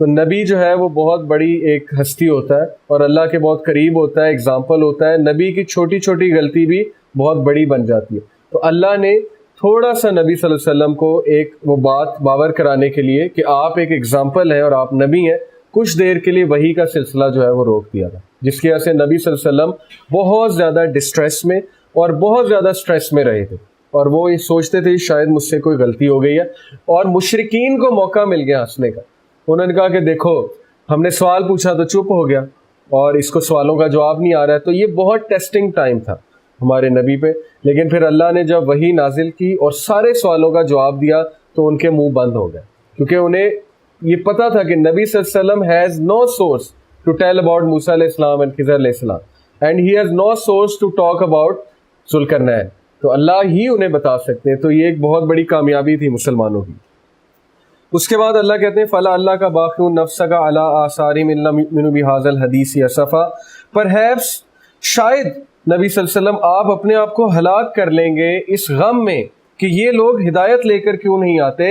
Speaker 1: تو نبی جو ہے وہ بہت بڑی ایک ہستی ہوتا ہے اور اللہ کے بہت قریب ہوتا ہے، اگزامپل ہوتا ہے۔ نبی کی چھوٹی چھوٹی غلطی بھی بہت بڑی بن جاتی ہے. تو اللہ نے تھوڑا سا نبی صلی اللہ علیہ وسلم کو ایک وہ بات باور کرانے کے لیے کہ آپ ایک ایگزامپل ہیں اور آپ نبی ہیں، کچھ دیر کے لیے وحی کا سلسلہ جو ہے وہ روک دیا تھا، جس کی وجہ سے نبی صلی اللہ علیہ وسلم بہت زیادہ ڈسٹریس میں اور بہت زیادہ سٹریس میں رہے تھے، اور وہ یہ سوچتے تھے شاید مجھ سے کوئی غلطی ہو گئی ہے. اور مشرکین کو موقع مل گیا ہنسنے کا. انہوں نے کہا کہ دیکھو ہم نے سوال پوچھا تو چپ ہو گیا اور اس کو سوالوں کا جواب نہیں آ رہا ہے. تو یہ بہت ٹیسٹنگ ٹائم تھا ہمارے نبی پہ. لیکن پھر اللہ نے جب وحی نازل کی اور سارے سوالوں کا جواب دیا تو ان کے منہ بند ہو گئے، کیونکہ انہیں یہ پتا تھا کہ نبی صلی اللہ علیہ وسلم has no source to tell about موسیٰ علیہ السلام اینڈ خضر علیہ السلام and he has no source to talk about ذوالقرنین. تو اللہ ہی انہیں بتا سکتے ہیں. تو یہ ایک بہت بڑی کامیابی تھی مسلمانوں کی. اس کے بعد اللہ کہتے ہیں فلا اللہ کا باقی نفسک علی آثارہم ان لم یؤمنوا بہذا الحدیث اسفا. پرہیپس شاید نبی صلی اللہ علیہ وسلم آپ اپنے آپ کو ہلاک کر لیں گے اس غم میں کہ یہ لوگ ہدایت لے کر کیوں نہیں آتے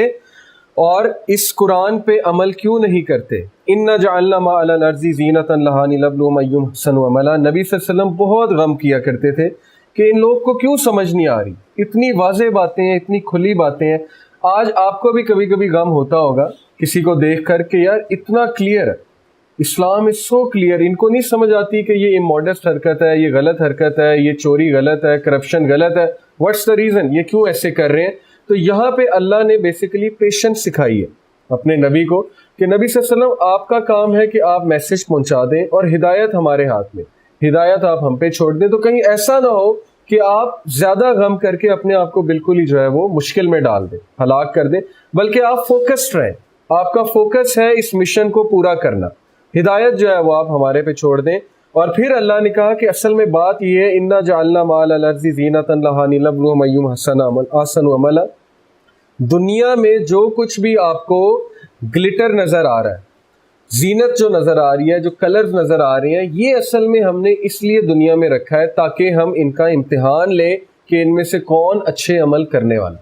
Speaker 1: اور اس قرآن پہ عمل کیوں نہیں کرتے. انا جعلنا ما علی الارض زینۃ لہا لنبلوہم ایہم احسن عملا. نبی صلی اللہ علیہ وسلم بہت غم کیا کرتے تھے کہ ان لوگ کو کیوں سمجھ نہیں آ رہی. اتنی واضح باتیں ہیں، اتنی کھلی باتیں ہیں. آج آپ کو بھی کبھی کبھی غم ہوتا ہوگا کسی کو دیکھ کر کہ یار اتنا کلیئر ہے، اسلام از سو کلیئر. ان کو نہیں سمجھ آتی کہ یہ اموڈسٹ حرکت ہے، یہ غلط حرکت ہے، یہ چوری غلط ہے، کرپشن غلط ہے. واٹس دا ریزن، یہ کیوں ایسے کر رہے ہیں. تو یہاں پہ اللہ نے بیسیکلی پیشنس سکھائی ہے اپنے نبی کو کہ نبی صلی اللہ علیہ وسلم آپ کا کام ہے کہ آپ میسج پہنچا دیں اور ہدایت ہمارے ہاتھ میں، ہدایت آپ ہم پہ چھوڑ دیں. تو کہیں ایسا نہ ہو کہ آپ زیادہ غم کر کے اپنے آپ کو بالکل ہی جو ہے وہ مشکل میں ڈال دیں، ہلاک کر دیں، بلکہ آپ فوکسڈ رہیں. آپ کا فوکس ہے اس مشن کو پورا کرنا. ہدایت جو ہے وہ آپ ہمارے پہ چھوڑ دیں. اور پھر اللہ نے کہا کہ اصل میں بات یہ ہے انا جعلنا ما علی الارض زینۃ لہا لنبلوہم ایہم احسن عملا. دنیا میں جو کچھ بھی آپ کو گلٹر نظر آ رہا ہے، زینت جو نظر آ رہی ہے، جو کلرز نظر آ رہے ہیں، یہ اصل میں ہم نے اس لیے دنیا میں رکھا ہے تاکہ ہم ان کا امتحان لیں کہ ان میں سے کون اچھے عمل کرنے والا.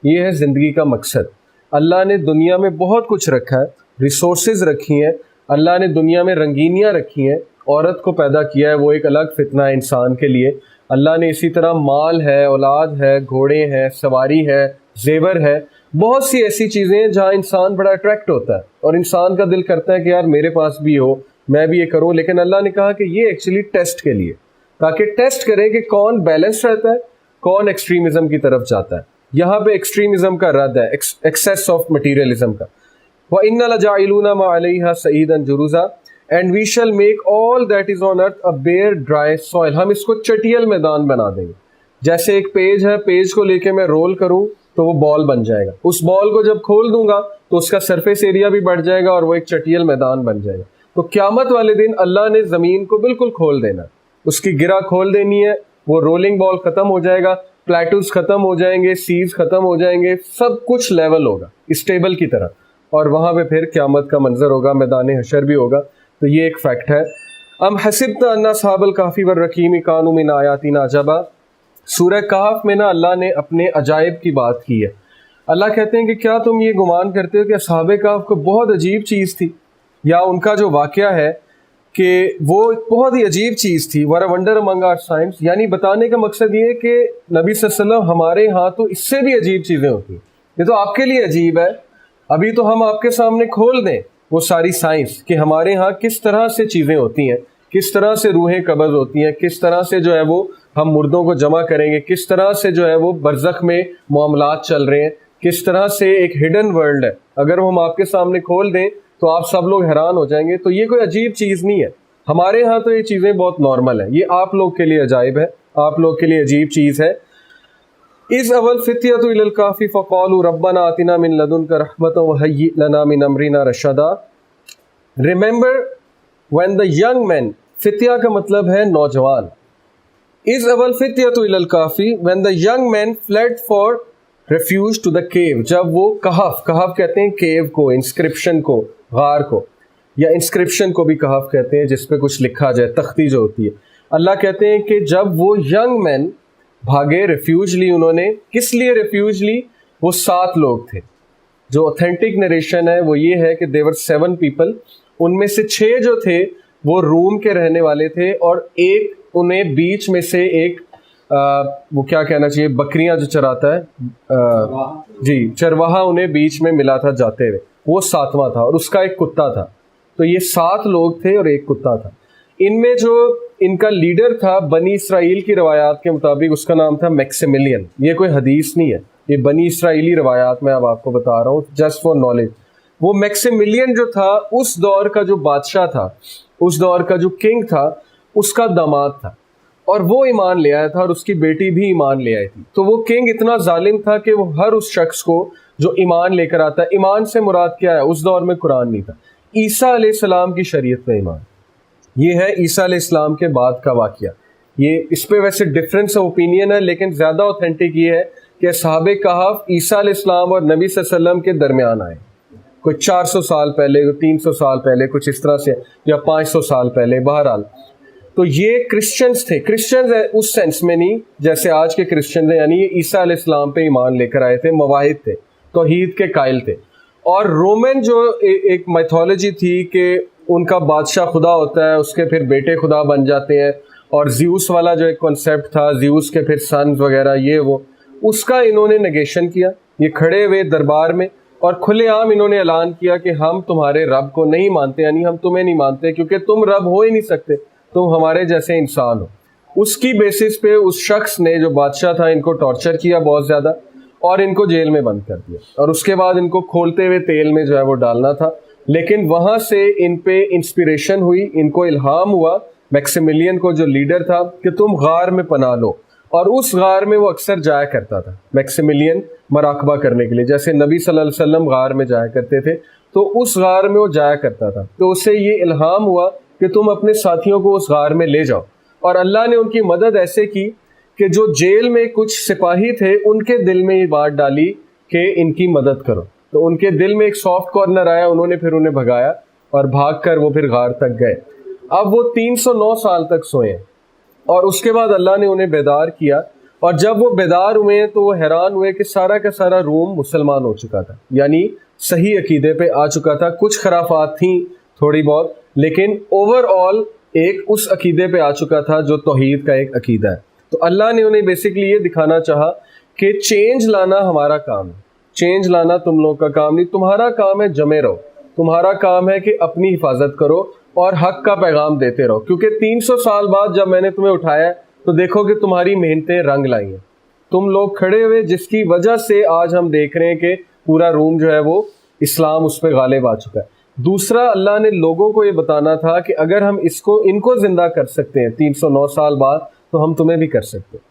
Speaker 1: یہ ہے زندگی کا مقصد. اللہ نے دنیا میں بہت کچھ رکھا ہے، ریسورسز رکھی ہیں، اللہ نے دنیا میں رنگینیاں رکھی ہیں. عورت کو پیدا کیا ہے، وہ ایک الگ فتنہ ہے انسان کے لیے. اللہ نے اسی طرح مال ہے، اولاد ہے، گھوڑے ہیں، سواری ہے، زیور ہے، بہت سی ایسی چیزیں ہیں جہاں انسان بڑا اٹریکٹ ہوتا ہے اور انسان کا دل کرتا ہے کہ یار میرے پاس بھی ہو، میں بھی یہ کروں. لیکن اللہ نے کہا کہ یہ ایکچولی ٹیسٹ کے لیے، تاکہ ٹیسٹ کریں کہ کون بیلنس رہتا ہے، کون ایکسٹریمزم کی طرف جاتا ہے. یہاں پہ ایکسٹریمزم کا رد ہے، ایکسیس آف مٹیریلزم کا. وَإِنَّا لَجَاعِلُونَ مَا عَلَيْهَا صَعِيدًا جُرُزًا and we shall make all that is on earth a bare dry soil. ہم اس کو چٹیل میدان بنا دیں گے. جیسے ایک پیج ہے، پیج کو لے کے میں رول کروں تو وہ بال بن جائے گا. اس بال کو جب کھول دوں گا تو اس کا سرفیس ایریا بھی بڑھ جائے گا اور وہ ایک چٹیل میدان بن جائے گا. تو قیامت والے دن اللہ نے زمین کو بالکل کھول دینا، اس کی گرہ کھول دینی ہے. وہ رولنگ بال ختم ہو جائے گا، پلیٹوز ختم ہو جائیں گے، سیز ختم ہو جائیں گے، سب کچھ لیول ہوگا اسٹیبل کی طرح. اور وہاں پہ پھر قیامت کا منظر ہوگا، میدان حشر بھی ہوگا. تو یہ ایک فیکٹ ہے. ام حسبت ان اصحاب الکہف والرقیم کانوا من آیاتنا عجبا. سورہ کہف میں نا اللہ نے اپنے عجائب کی بات کی ہے. اللہ کہتے ہیں کہ کیا تم یہ گمان کرتے ہو کہ اصحاب کہف کو بہت عجیب چیز تھی، یا ان کا جو واقعہ ہے کہ وہ بہت ہی عجیب چیز تھی. وَرَ وَنڈر امنگ آر سائنس، یعنی بتانے کا مقصد یہ ہے کہ نبی صلی اللہ علیہ وسلم ہمارے ہاں تو اس سے بھی عجیب چیزیں ہوتی ہیں. یہ تو آپ کے لیے عجیب ہے. ابھی تو ہم آپ کے سامنے کھول دیں وہ ساری سائنس کہ ہمارے ہاں کس طرح سے چیزیں ہوتی ہیں، کس طرح سے روحیں قبض ہوتی ہیں، کس طرح سے جو ہے وہ ہم مردوں کو جمع کریں گے، کس طرح سے جو ہے وہ برزخ میں معاملات چل رہے ہیں، کس طرح سے ایک ہڈن ورلڈ ہے. اگر ہم آپ کے سامنے کھول دیں تو آپ سب لوگ حیران ہو جائیں گے. تو یہ کوئی عجیب چیز نہیں ہے. ہمارے ہاں تو یہ چیزیں بہت نارمل ہیں. یہ آپ لوگ کے لیے عجائب ہے، آپ لوگ کے لیے عجیب چیز ہے. اذ اول فتیۃ الی الکہف فقالوا ربنا آتنا من لدنک رحمۃ وہیئ لنا من امرنا رشدا. Remember when the young men، فتیہ کا مطلب ہے نوجوان. اذ اول فتیۃ الی الکہف when the young men fled for refuge to the cave. جب وہ کہف کہتے ہیں کیو کو، انسکرپشن کو، غار کو، یا انسکرپشن کو بھی کہف کہتے ہیں جس پہ کچھ لکھا جائے، تختی جو ہوتی ہے. اللہ کہتے ہیں کہ جب وہ ینگ مین بھاگے، ریفیوج لی انہوں نے. کس لیے ریفیوج لی؟ وہ 7 لوگ تھے. جو اوتھینٹک نریشن ہے وہ یہ ہے کہ they were 7 people. ان میں سے 6 جو تھے وہ روم کے رہنے والے تھے اور ایک انہیں بیچ میں سے ایک وہ کیا کہنا چاہیے، بکریاں جو چراتا ہے، جی چرواہا انہیں بیچ میں ملا تھا جاتے ہوئے، وہ 7واں تھا، اور اس کا ایک کتا تھا. تو یہ 7 لوگ تھے اور ایک کتا تھا. ان میں جو ان کا لیڈر تھا بنی اسرائیل کی روایات کے مطابق اس کا نام تھا میکسیملین. یہ کوئی حدیث نہیں ہے، یہ بنی اسرائیلی روایات میں اب آپ کو بتا رہا ہوں جسٹ فار نالج. وہ میکسیملین جو تھا اس دور کا جو بادشاہ تھا، اس دور کا جو کنگ تھا، اس کا داماد تھا، اور وہ ایمان لے آیا تھا اور اس کی بیٹی بھی ایمان لے آئی تھی. تو وہ کنگ اتنا ظالم تھا کہ وہ ہر اس شخص کو جو ایمان لے کر آتا ہے، ایمان سے مراد کیا ہے، اس دور میں قرآن نہیں تھا، عیسیٰ علیہ السلام کی شریعت میں ایمان. یہ ہے عیسیٰ علیہ السلام کے بعد کا واقعہ. یہ اس پہ ویسے ڈفرینس آف اوپینین ہے، لیکن زیادہ اوتھینٹک یہ ہے کہ اصحاب کہف عیسیٰ علیہ السلام اور نبی صلی اللہ علیہ وسلم کے درمیان آئے، کوئی 400 سال پہلے، کوئی 300 سال پہلے، کچھ اس طرح سے، یا 500 سال پہلے. بہرحال تو یہ کرسچنز تھے. کرسچنز اس سینس میں نہیں جیسے آج کے کرسچنز ہیں، یعنی یہ عیسیٰ علیہ السلام پہ ایمان لے کر آئے تھے، مواحد تھے، توحید کے قائل تھے. اور رومن جو ایک میتھولوجی تھی کہ ان کا بادشاہ خدا ہوتا ہے، اس کے پھر بیٹے خدا بن جاتے ہیں، اور زیوس والا جو ایک کنسیپٹ تھا، زیوس کے پھر سنز وغیرہ، یہ وہ، اس کا انہوں نے نگیشن کیا. یہ کھڑے ہوئے دربار میں اور کھلے عام انہوں نے اعلان کیا کہ ہم تمہارے رب کو نہیں مانتے، یعنی ہم تمہیں نہیں مانتے کیونکہ تم رب ہو ہی نہیں سکتے، تم ہمارے جیسے انسان ہو. اس کی بیسس پہ اس شخص نے جو بادشاہ تھا ان کو ٹارچر کیا بہت زیادہ، اور ان کو جیل میں بند کر دیا، اور اس کے بعد ان کو کھولتے ہوئے تیل میں جو ہے وہ ڈالنا تھا. لیکن وہاں سے ان پہ انسپریشن ہوئی، ان کو الہام ہوا، میکسیملین کو جو لیڈر تھا، کہ تم غار میں پناہ لو. اور اس غار میں وہ اکثر جایا کرتا تھا میکسیملین مراقبہ کرنے کے لیے، جیسے نبی صلی اللہ علیہ وسلم غار میں جایا کرتے تھے، تو اس غار میں وہ جایا کرتا تھا. تو اسے یہ الہام ہوا کہ تم اپنے ساتھیوں کو اس غار میں لے جاؤ. اور اللہ نے ان کی مدد ایسے کی کہ جو جیل میں کچھ سپاہی تھے ان کے دل میں یہ بات ڈالی کہ ان کی مدد کرو. تو ان کے دل میں ایک سافٹ کارنر آیا، انہوں نے پھر انہیں بھگایا اور بھاگ کر وہ پھر غار تک گئے. اب وہ 309 سال تک سوئے ہیں، اور اس کے بعد اللہ نے انہیں بیدار کیا. اور جب وہ بیدار ہوئے ہیں تو وہ حیران ہوئے کہ سارا کا سارا روم مسلمان ہو چکا تھا، یعنی صحیح عقیدے پہ آ چکا تھا. کچھ خرافات تھیں تھوڑی بہت، لیکن اوور آل ایک اس عقیدے پہ آ چکا تھا جو توحید کا ایک عقیدہ ہے. تو اللہ نے انہیں بیسکلی یہ دکھانا چاہا کہ چینج لانا ہمارا کام ہے، چینج لانا تم لوگ کا کام نہیں. تمہارا کام ہے جمے رہو، تمہارا کام ہے کہ اپنی حفاظت کرو اور حق کا پیغام دیتے رہو. کیونکہ 300 سال بعد جب میں نے تمہیں اٹھایا تو دیکھو کہ تمہاری محنتیں رنگ لائی ہیں. تم لوگ کھڑے ہوئے جس کی وجہ سے آج ہم دیکھ رہے ہیں کہ پورا روم جو ہے وہ اسلام اس پہ غالب آ چکا ہے. دوسرا، اللہ نے لوگوں کو یہ بتانا تھا کہ اگر ہم ان کو زندہ کر سکتے ہیں 309 سال بعد تو ہم تمہیں بھی کر سکتے ہیں.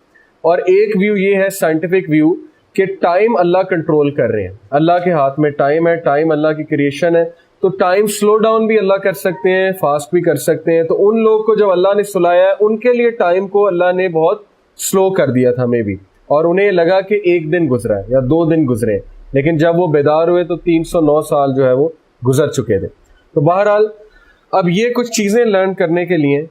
Speaker 1: اور ایک ویو یہ ہے سائنٹیفک ویو کہ ٹائم اللہ کنٹرول کر رہے ہیں، اللہ کے ہاتھ میں ٹائم ہے، ٹائم اللہ کی کریشن ہے. تو ٹائم سلو ڈاؤن بھی اللہ کر سکتے ہیں، فاسٹ بھی کر سکتے ہیں. تو ان لوگ کو جب اللہ نے سلایا ہے ان کے لیے ٹائم کو اللہ نے بہت سلو کر دیا تھا ہمیں بھی، اور انہیں لگا کہ 1 دن گزرا ہے یا 2 دن گزرے، لیکن جب وہ بیدار ہوئے تو 309 سال جو ہے وہ گزر چکے تھے. تو بہرحال اب یہ کچھ چیزیں لرن کرنے کے لیے،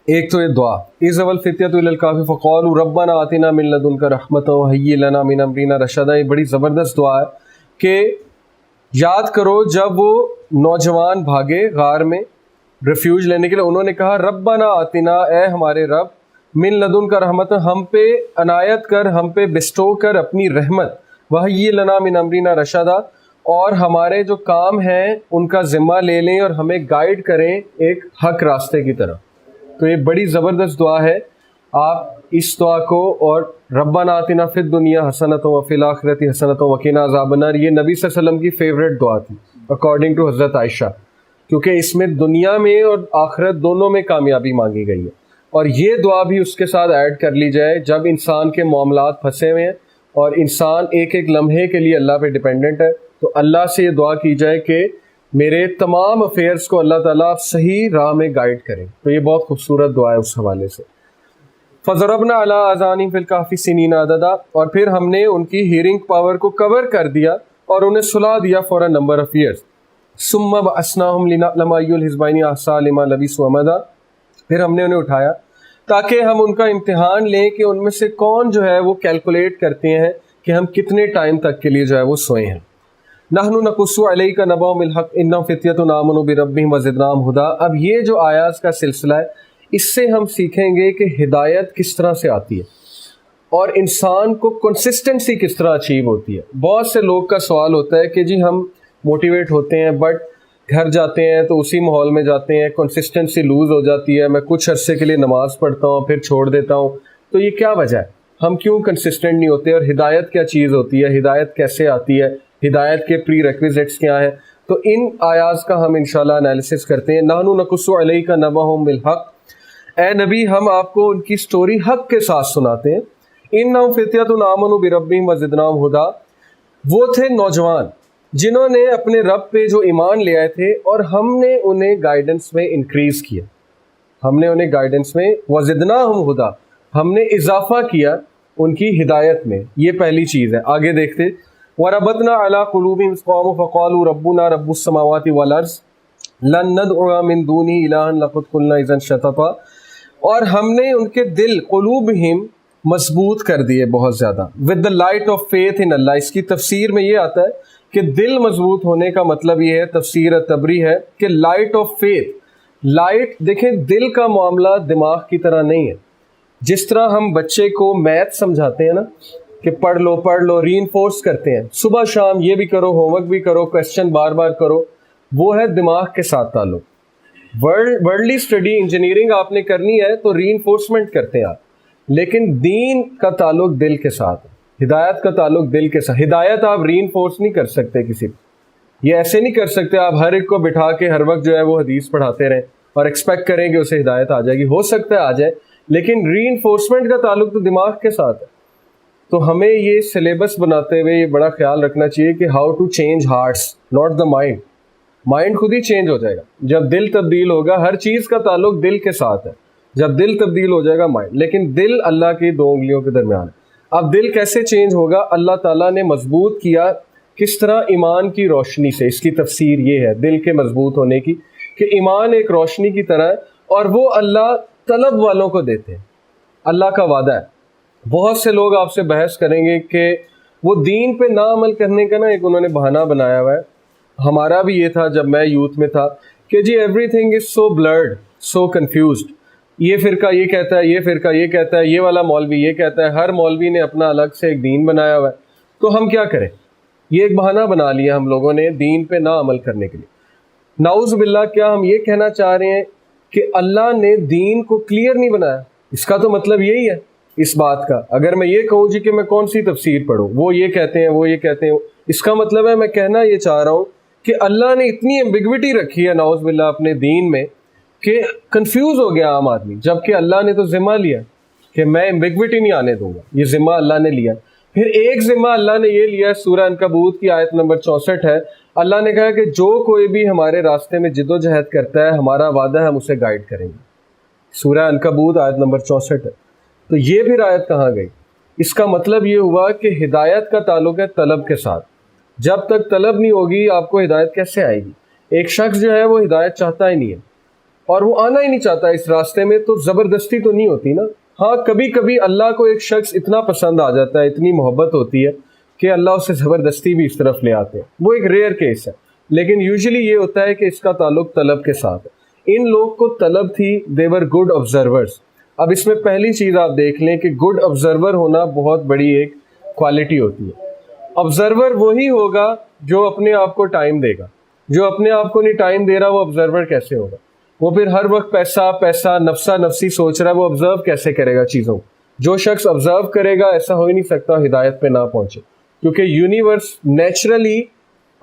Speaker 1: ایک تو یہ دعا اذ اول فتیۃ الی الکہف فقالوا ربنا آتنا من لدنک رحمۃ وہیئ لنا من امرنا رشدا. یہ بڑی زبردست دعا ہے کہ یاد کرو جب وہ نوجوان بھاگے غار میں ریفیوج لینے کے لیے، انہوں نے کہا ربنا آتنا، اے ہمارے رب، من لدنک رحمت، ہم پہ عنایت کر، ہم پہ بسٹو کر اپنی رحمت، وہیئ لنا من امرنا رشدا، اور ہمارے جو کام ہیں ان کا ذمہ لے لیں اور ہمیں گائیڈ کریں ایک حق راستے کی طرف. تو یہ بڑی زبردست دعا ہے. آپ اس دعا کو، اور ربنا آتنا فی الدنیا حسنۃ وفی الآخرۃ حسنۃ وقنا عذاب النار، یہ نبی صلی اللہ علیہ وسلم کی فیوریٹ دعا تھی اکارڈنگ ٹو حضرت عائشہ، کیونکہ اس میں دنیا میں اور آخرت دونوں میں کامیابی مانگی گئی ہے. اور یہ دعا بھی اس کے ساتھ ایڈ کر لی جائے جب انسان کے معاملات پھنسے ہوئے ہیں اور انسان ایک ایک لمحے کے لیے اللہ پہ ڈپینڈنٹ ہے، تو اللہ سے یہ دعا کی جائے کہ میرے تمام افیئرس کو اللہ تعالیٰ صحیح راہ میں گائیڈ کریں. تو یہ بہت خوبصورت دعا ہے اس حوالے سے. فضربنا علی آذانہم فی الکہف سنین عددا، اور پھر ہم نے ان کی ہیئرنگ پاور کو کور کر دیا اور انہیں سلا دیا for a number of years. ثم بعثناہم لنعلم ای الحزبین احصیٰ لما لبثوا امدا، پھر ہم نے انہیں اٹھایا تاکہ ہم ان کا امتحان لیں کہ ان میں سے کون جو ہے وہ کیلکولیٹ کرتے ہیں کہ ہم کتنے ٹائم تک کے لیے جو ہے وہ سوئے ہیں. نحن نقص علیک نبأهم بالحق انہم فتیۃ آمنوا بربہم وزدناہم ھدی. اب یہ جو آیات کا سلسلہ ہے، اس سے ہم سیکھیں گے کہ ہدایت کس طرح سے آتی ہے. اور انسان کو کنسسٹنسی کس طرح اچیو ہوتی ہے. بہت سے لوگ کا سوال ہوتا ہے کہ جی ہم موٹیویٹ ہوتے ہیں بٹ گھر جاتے ہیں تو اسی ماحول میں جاتے ہیں, کنسسٹنسی لوز ہو جاتی ہے, میں کچھ عرصے کے لیے نماز پڑھتا ہوں پھر چھوڑ دیتا ہوں, تو یہ کیا وجہ ہے, ہم کیوں کنسسٹنٹ نہیں ہوتے, اور ہدایت کیا چیز ہوتی ہے, ہدایت کیسے آتی ہے, ہدایت کے پری ریکویزٹس کیا ہیں. تو ان آیات کا ہم انشاءاللہ انالیسس کرتے ہیں. نحن نقص علیک نبأہم بالحق, اے نبی ہم آپ کو ان کی سٹوری حق کے ساتھ سناتے ہیں. انہم فتیۃ آمنوا بربہم وزدناہم ہدی, وہ تھے نوجوان جنہوں نے اپنے رب پہ جو ایمان لے آئے تھے اور ہم نے انہیں گائیڈنس میں انکریز کیا, ہم نے انہیں گائیڈنس میں وزدناہم ہدی, ہم نے اضافہ کیا ان کی ہدایت میں. یہ پہلی چیز ہے. آگے دیکھتے وَرَبَطْنَا عَلَىٰ قُلُوبِهِمْ إِذْ قَامُوا فَقَالُوا رَبُّنَا رَبُّ السَّمَاوَاتِ وَالْأَرْضِ لَن نَّدْعُوَ مِن دُونِهِ إِلَٰهًا لَقَدْ قُلْنَا إِذًا شَطَطًا, اور ہم نے ان کے دل قلوبہم مضبوط کر دیے بہت زیادہ. With the light of faith in اللہ, اس کی تفسیر میں یہ آتا ہے کہ دل مضبوط ہونے کا مطلب یہ ہے, تفسیر تبری ہے کہ لائٹ آف فیتھ. لائٹ دیکھیں دل کا معاملہ دماغ کی طرح نہیں ہے. جس طرح ہم بچے کو میتھ سمجھاتے ہیں نا کہ پڑھ لو ری انفورس کرتے ہیں, صبح شام یہ بھی کرو, ہوم ورک بھی کرو, کویسچن بار بار کرو, وہ ہے دماغ کے ساتھ تعلق. ورلڈلی اسٹڈی انجینئرنگ آپ نے کرنی ہے تو ری انفورسمنٹ کرتے ہیں آپ, لیکن دین کا تعلق دل کے ساتھ ہے, ہدایت کا تعلق دل کے ساتھ. ہدایت آپ ری انفورس نہیں کر سکتے کسی کو, یہ ایسے نہیں کر سکتے آپ ہر ایک کو بٹھا کے ہر وقت جو ہے وہ حدیث پڑھاتے رہیں اور ایکسپیکٹ کریں کہ اسے ہدایت آ جائے گی. ہو سکتا ہے آ جائے, لیکن ری انفورسمنٹ کا تعلق تو دماغ کے ساتھ ہے. تو ہمیں یہ سلیبس بناتے ہوئے یہ بڑا خیال رکھنا چاہیے کہ how to change hearts not the mind. Mind خود ہی چینج ہو جائے گا جب دل تبدیل ہوگا. ہر چیز کا تعلق دل کے ساتھ ہے, جب دل تبدیل ہو جائے گا مائنڈ. لیکن دل اللہ کی دو انگلیوں کے درمیان ہے. اب دل کیسے چینج ہوگا؟ اللہ تعالیٰ نے مضبوط کیا کس طرح؟ ایمان کی روشنی سے. اس کی تفسیر یہ ہے دل کے مضبوط ہونے کی کہ ایمان ایک روشنی کی طرح ہے اور وہ اللہ طلب والوں کو دیتے ہیں. اللہ کا وعدہ ہے. بہت سے لوگ آپ سے بحث کریں گے کہ وہ دین پہ نہ عمل کرنے کا نا ایک انہوں نے بہانہ بنایا ہوا ہے. ہمارا بھی یہ تھا جب میں یوتھ میں تھا کہ جی everything is so blurred, so confused. یہ فرقہ یہ کہتا ہے, یہ فرقہ یہ کہتا ہے, یہ والا مولوی یہ کہتا ہے, ہر مولوی نے اپنا الگ سے ایک دین بنایا ہوا ہے. تو ہم کیا کریں؟ یہ ایک بہانہ بنا لیا ہم لوگوں نے دین پہ نہ عمل کرنے کے لیے. نعوذ باللہ, کیا ہم یہ کہنا چاہ رہے ہیں کہ اللہ نے دین کو کلیئر نہیں بنایا؟ اس کا تو مطلب یہی ہے اس بات کا. اگر میں یہ کہوں جی کہ میں کون سی تفسیر پڑھوں, وہ یہ کہتے ہیں وہ یہ کہتے ہیں, اس کا مطلب ہے میں کہنا یہ چاہ رہا ہوں کہ اللہ نے اتنی ایمبیگوٹی رکھی ہے نعوذ باللہ اپنے دین میں کہ کنفیوز ہو گیا عام آدمی, جبکہ اللہ نے تو ذمہ لیا کہ میں ایمبیگوٹی نہیں آنے دوں گا. یہ ذمہ اللہ نے لیا. پھر ایک ذمہ اللہ نے یہ لیا, سورہ عنکبوت کی آیت نمبر 64 ہے. اللہ نے کہا کہ جو کوئی بھی ہمارے راستے میں جد و جہد کرتا ہے ہمارا وعدہ ہے ہم اسے گائیڈ کریں گے. سورہ عنکبوت آیت نمبر 64 ہے. تو یہ پھر آیت کہاں گئی؟ اس کا مطلب یہ ہوا کہ ہدایت کا تعلق ہے طلب کے ساتھ. جب تک طلب نہیں ہوگی آپ کو ہدایت کیسے آئے گی؟ ایک شخص جو ہے وہ ہدایت چاہتا ہی نہیں ہے اور وہ آنا ہی نہیں چاہتا اس راستے میں, تو زبردستی تو نہیں ہوتی نا. ہاں کبھی کبھی اللہ کو ایک شخص اتنا پسند آ جاتا ہے, اتنی محبت ہوتی ہے کہ اللہ اسے زبردستی بھی اس طرف لے آتے ہیں. وہ ایک ریئر کیس ہے, لیکن یوزلی یہ ہوتا ہے کہ اس کا تعلق طلب کے ساتھ ہے. ان لوگ کو طلب تھی, they were good observers. اب اس میں پہلی چیز آپ دیکھ لیں کہ گڈ آبزرور ہونا بہت بڑی ایک کوالٹی ہوتی ہے. آبزرور وہی ہوگا جو اپنے آپ کو ٹائم دے گا. جو اپنے آپ کو نہیں ٹائم دے رہا وہ آبزرور کیسے ہوگا؟ وہ پھر ہر وقت پیسہ پیسہ نفسا نفسی سوچ رہا ہے, وہ آبزرو کیسے کرے گا چیزوں؟ جو شخص آبزرو کرے گا ایسا ہو ہی نہیں سکتا ہدایت پہ نہ پہنچے, کیونکہ یونیورس نیچرلی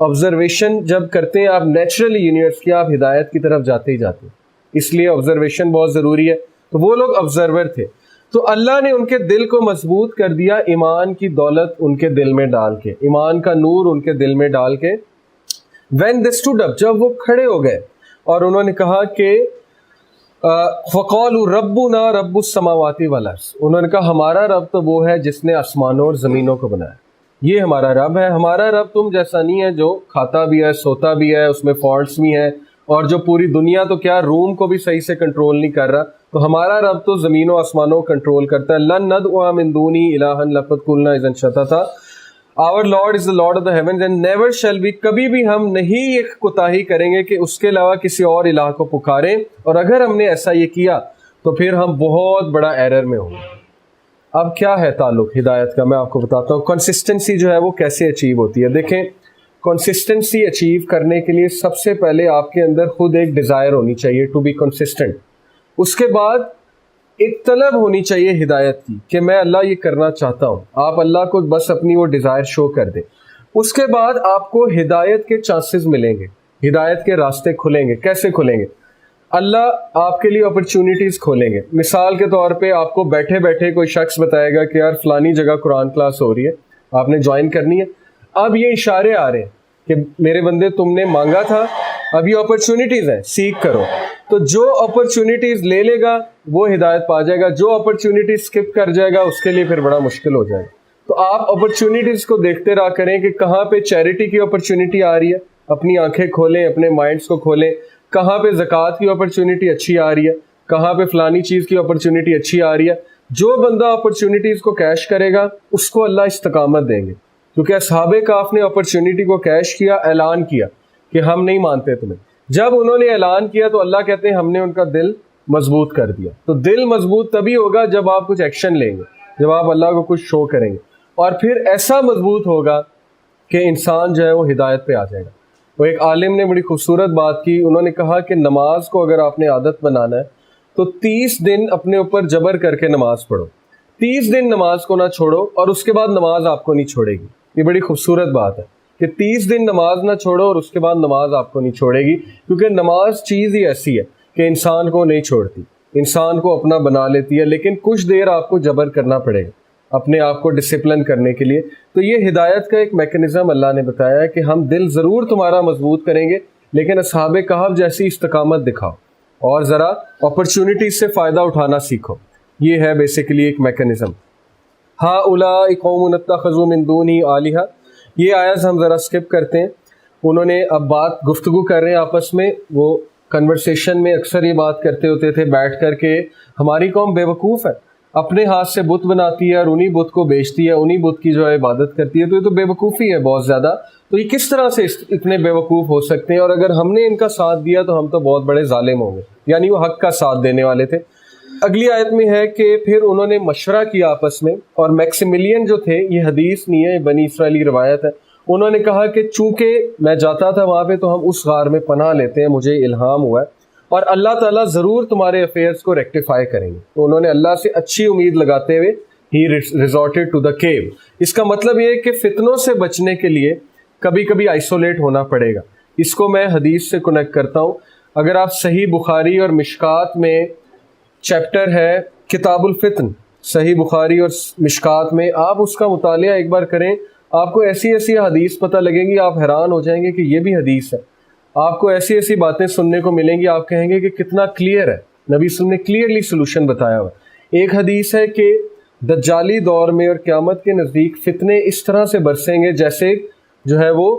Speaker 1: آبزرویشن جب کرتے ہیں آپ نیچرلی یونیورس کی, آپ ہدایت کی طرف جاتے ہی جاتے ہیں. اس لیے آبزرویشن بہت ضروری ہے. تو وہ لوگ آبزرور تھے, تو اللہ نے ان کے دل کو مضبوط کر دیا ایمان کی دولت ان کے دل میں ڈال کے, ایمان کا نور ان کے دل میں ڈال کے. when they stood up, جب وہ کھڑے ہو گئے اور انہوں نے کہا کہ فَقَالُوا رَبُّنَا رَبُّ السَّمَاوَاتِ وَالْأَرْضِ, انہوں نے کہا ہمارا رب تو وہ ہے جس نے آسمانوں اور زمینوں کو بنایا. یہ ہمارا رب ہے. ہمارا رب تم جیسا نہیں ہے جو کھاتا بھی ہے, سوتا بھی ہے, اس میں فالٹس بھی ہیں, اور جو پوری دنیا تو کیا روم کو بھی صحیح سے کنٹرول نہیں کر رہا. تو ہمارا رب تو زمینوں آسمانوں کو کنٹرول کرتا ہے. لَن نَدْعُوَ مِن دُونِهِ إِلَٰهًا لَقَدْ قُلْنَا إِذًا شَطَطًا. Our Lord is the Lord of the heavens and never shall we, کبھی بھی ہم نہیں یہ کوتاہی کریں گے کہ اس کے علاوہ کسی اور الہ کو پکاریں, اور اگر ہم نے ایسا یہ کیا تو پھر ہم بہت بڑا ایرر میں ہوں گے. اب کیا ہے تعلق ہدایت کا، میں آپ کو بتاتا ہوں. کنسسٹنسی جو ہے وہ کیسے اچیو ہوتی ہے. دیکھیں کنسسٹنسی اچیو کرنے کے لیے سب سے پہلے آپ کے اندر خود ایک ڈیزائر ہونی چاہیے ٹو بی کنسسٹنٹ. اس کے بعد ایک طلب ہونی چاہیے ہدایت کی کہ میں اللہ یہ کرنا چاہتا ہوں. آپ اللہ کو بس اپنی وہ ڈیزائر شو کر دیں. اس کے بعد آپ کو ہدایت کے چانسز ملیں گے، ہدایت کے راستے کھلیں گے. کیسے کھلیں گے؟ اللہ آپ کے لیے اپرچونیٹیز کھولیں گے. مثال کے طور پہ آپ کو بیٹھے بیٹھے کوئی شخص بتائے گا کہ یار فلانی جگہ قرآن کلاس ہو رہی ہے، آپ نے جوائن کرنی ہے. اب یہ اشارے آ رہے ہیں کہ میرے بندے تم نے مانگا تھا، اب یہ اپرچونیٹیز ہیں، سیکھ کرو. تو جو اپرچونیٹیز لے لے گا وہ ہدایت پا جائے گا، جو اپرچونیٹیز اسکپ کر جائے گا اس کے لیے پھر بڑا مشکل ہو جائے گا. تو آپ اپرچونیٹیز کو دیکھتے رہا کریں کہ کہاں پہ چیریٹی کی اپرچونیٹی آ رہی ہے، اپنی آنکھیں کھولیں، اپنے مائنڈس کو کھولیں. کہاں پہ زکوٰۃ کی اپرچونیٹی اچھی آ رہی ہے، کہاں پہ فلانی چیز کی اپرچونیٹی اچھی آ رہی ہے. جو بندہ اپرچونیٹیز کو کیش کرے گا اس کو اللہ استقامت دیں گے. کیونکہ اصحاب کہف نے اپرچونیٹی کو کیش کیا، اعلان کیا کہ ہم نہیں مانتے تمہیں. جب انہوں نے اعلان کیا تو اللہ کہتے ہیں ہم نے ان کا دل مضبوط کر دیا. تو دل مضبوط تبھی ہوگا جب آپ کچھ ایکشن لیں گے، جب آپ اللہ کو کچھ شو کریں گے، اور پھر ایسا مضبوط ہوگا کہ انسان جو ہے وہ ہدایت پہ آ جائے گا. وہ ایک عالم نے بڑی خوبصورت بات کی، انہوں نے کہا کہ نماز کو اگر آپ نے عادت بنانا ہے تو 30 دن اپنے اوپر جبر کر کے نماز پڑھو. 30 دن نماز کو نہ چھوڑو اور اس کے بعد نماز آپ کو نہیں چھوڑے گی. یہ بڑی خوبصورت بات ہے کہ 30 دن نماز نہ چھوڑو اور اس کے بعد نماز آپ کو نہیں چھوڑے گی. کیونکہ نماز چیز ہی ایسی ہے کہ انسان کو نہیں چھوڑتی، انسان کو اپنا بنا لیتی ہے، لیکن کچھ دیر آپ کو جبر کرنا پڑے گا اپنے آپ کو ڈسپلن کرنے کے لیے. تو یہ ہدایت کا ایک میکنزم اللہ نے بتایا ہے کہ ہم دل ضرور تمہارا مضبوط کریں گے، لیکن اصحاب کہف جیسی استقامت دکھاؤ اور ذرا اپرچونیٹیز سے فائدہ اٹھانا سیکھو. یہ ہے بیسیکلی ایک میکنزم. ہؤلاء قوم اتخذوا من دونی آلہہ، یہ آیت ہم ذرا اسکپ کرتے ہیں. انہوں نے اب بات گفتگو کر رہے ہیں آپس میں، وہ کنورسیشن میں اکثر یہ بات کرتے ہوتے تھے بیٹھ کر کے ہماری قوم بے وقوف ہے، اپنے ہاتھ سے بت بناتی ہے اور انہی بت کو بیچتی ہے، انہی بت کی جو ہے عبادت کرتی ہے. تو یہ تو بے وقوفی ہے بہت زیادہ. تو یہ کس طرح سے اتنے بے وقوف ہو سکتے ہیں؟ اور اگر ہم نے ان کا ساتھ دیا تو ہم تو بہت بڑے ظالم ہوں گے. یعنی وہ حق کا ساتھ دینے والے تھے. اگلی آیت میں ہے کہ پھر انہوں نے مشورہ کیا آپس میں، اور میکسیملین جو تھے، یہ حدیث نہیں ہے، یہ بنی اسرائیلی روایت ہے، انہوں نے کہا کہ چونکہ میں جاتا تھا وہاں پہ تو ہم اس غار میں پناہ لیتے ہیں، مجھے الہام ہوا ہے اور اللہ تعالیٰ ضرور تمہارے افیئرس کو ریکٹیفائی کریں گے. تو انہوں نے اللہ سے اچھی امید لگاتے ہوئے ہی ریزورٹڈ ٹو دا کیو. اس کا مطلب یہ ہے کہ فتنوں سے بچنے کے لیے کبھی کبھی آئسولیٹ ہونا پڑے گا. اس کو میں حدیث سے کنیکٹ کرتا ہوں. اگر آپ صحیح بخاری اور مشکات میں چیپٹر ہے کتاب الفتن، صحیح بخاری اور مشکات میں آپ اس کا مطالعہ ایک بار کریں، آپ کو ایسی ایسی حدیث پتہ لگیں گی، آپ حیران ہو جائیں گے کہ یہ بھی حدیث ہے. آپ کو ایسی ایسی باتیں سننے کو ملیں گی، آپ کہیں گے کہ کتنا کلیئر ہے، نبی صلی اللہ علیہ وسلم نے کلیئرلی سولوشن بتایا ہوا. ایک حدیث ہے کہ دجالی دور میں اور قیامت کے نزدیک فتنے اس طرح سے برسیں گے جیسے جو ہے وہ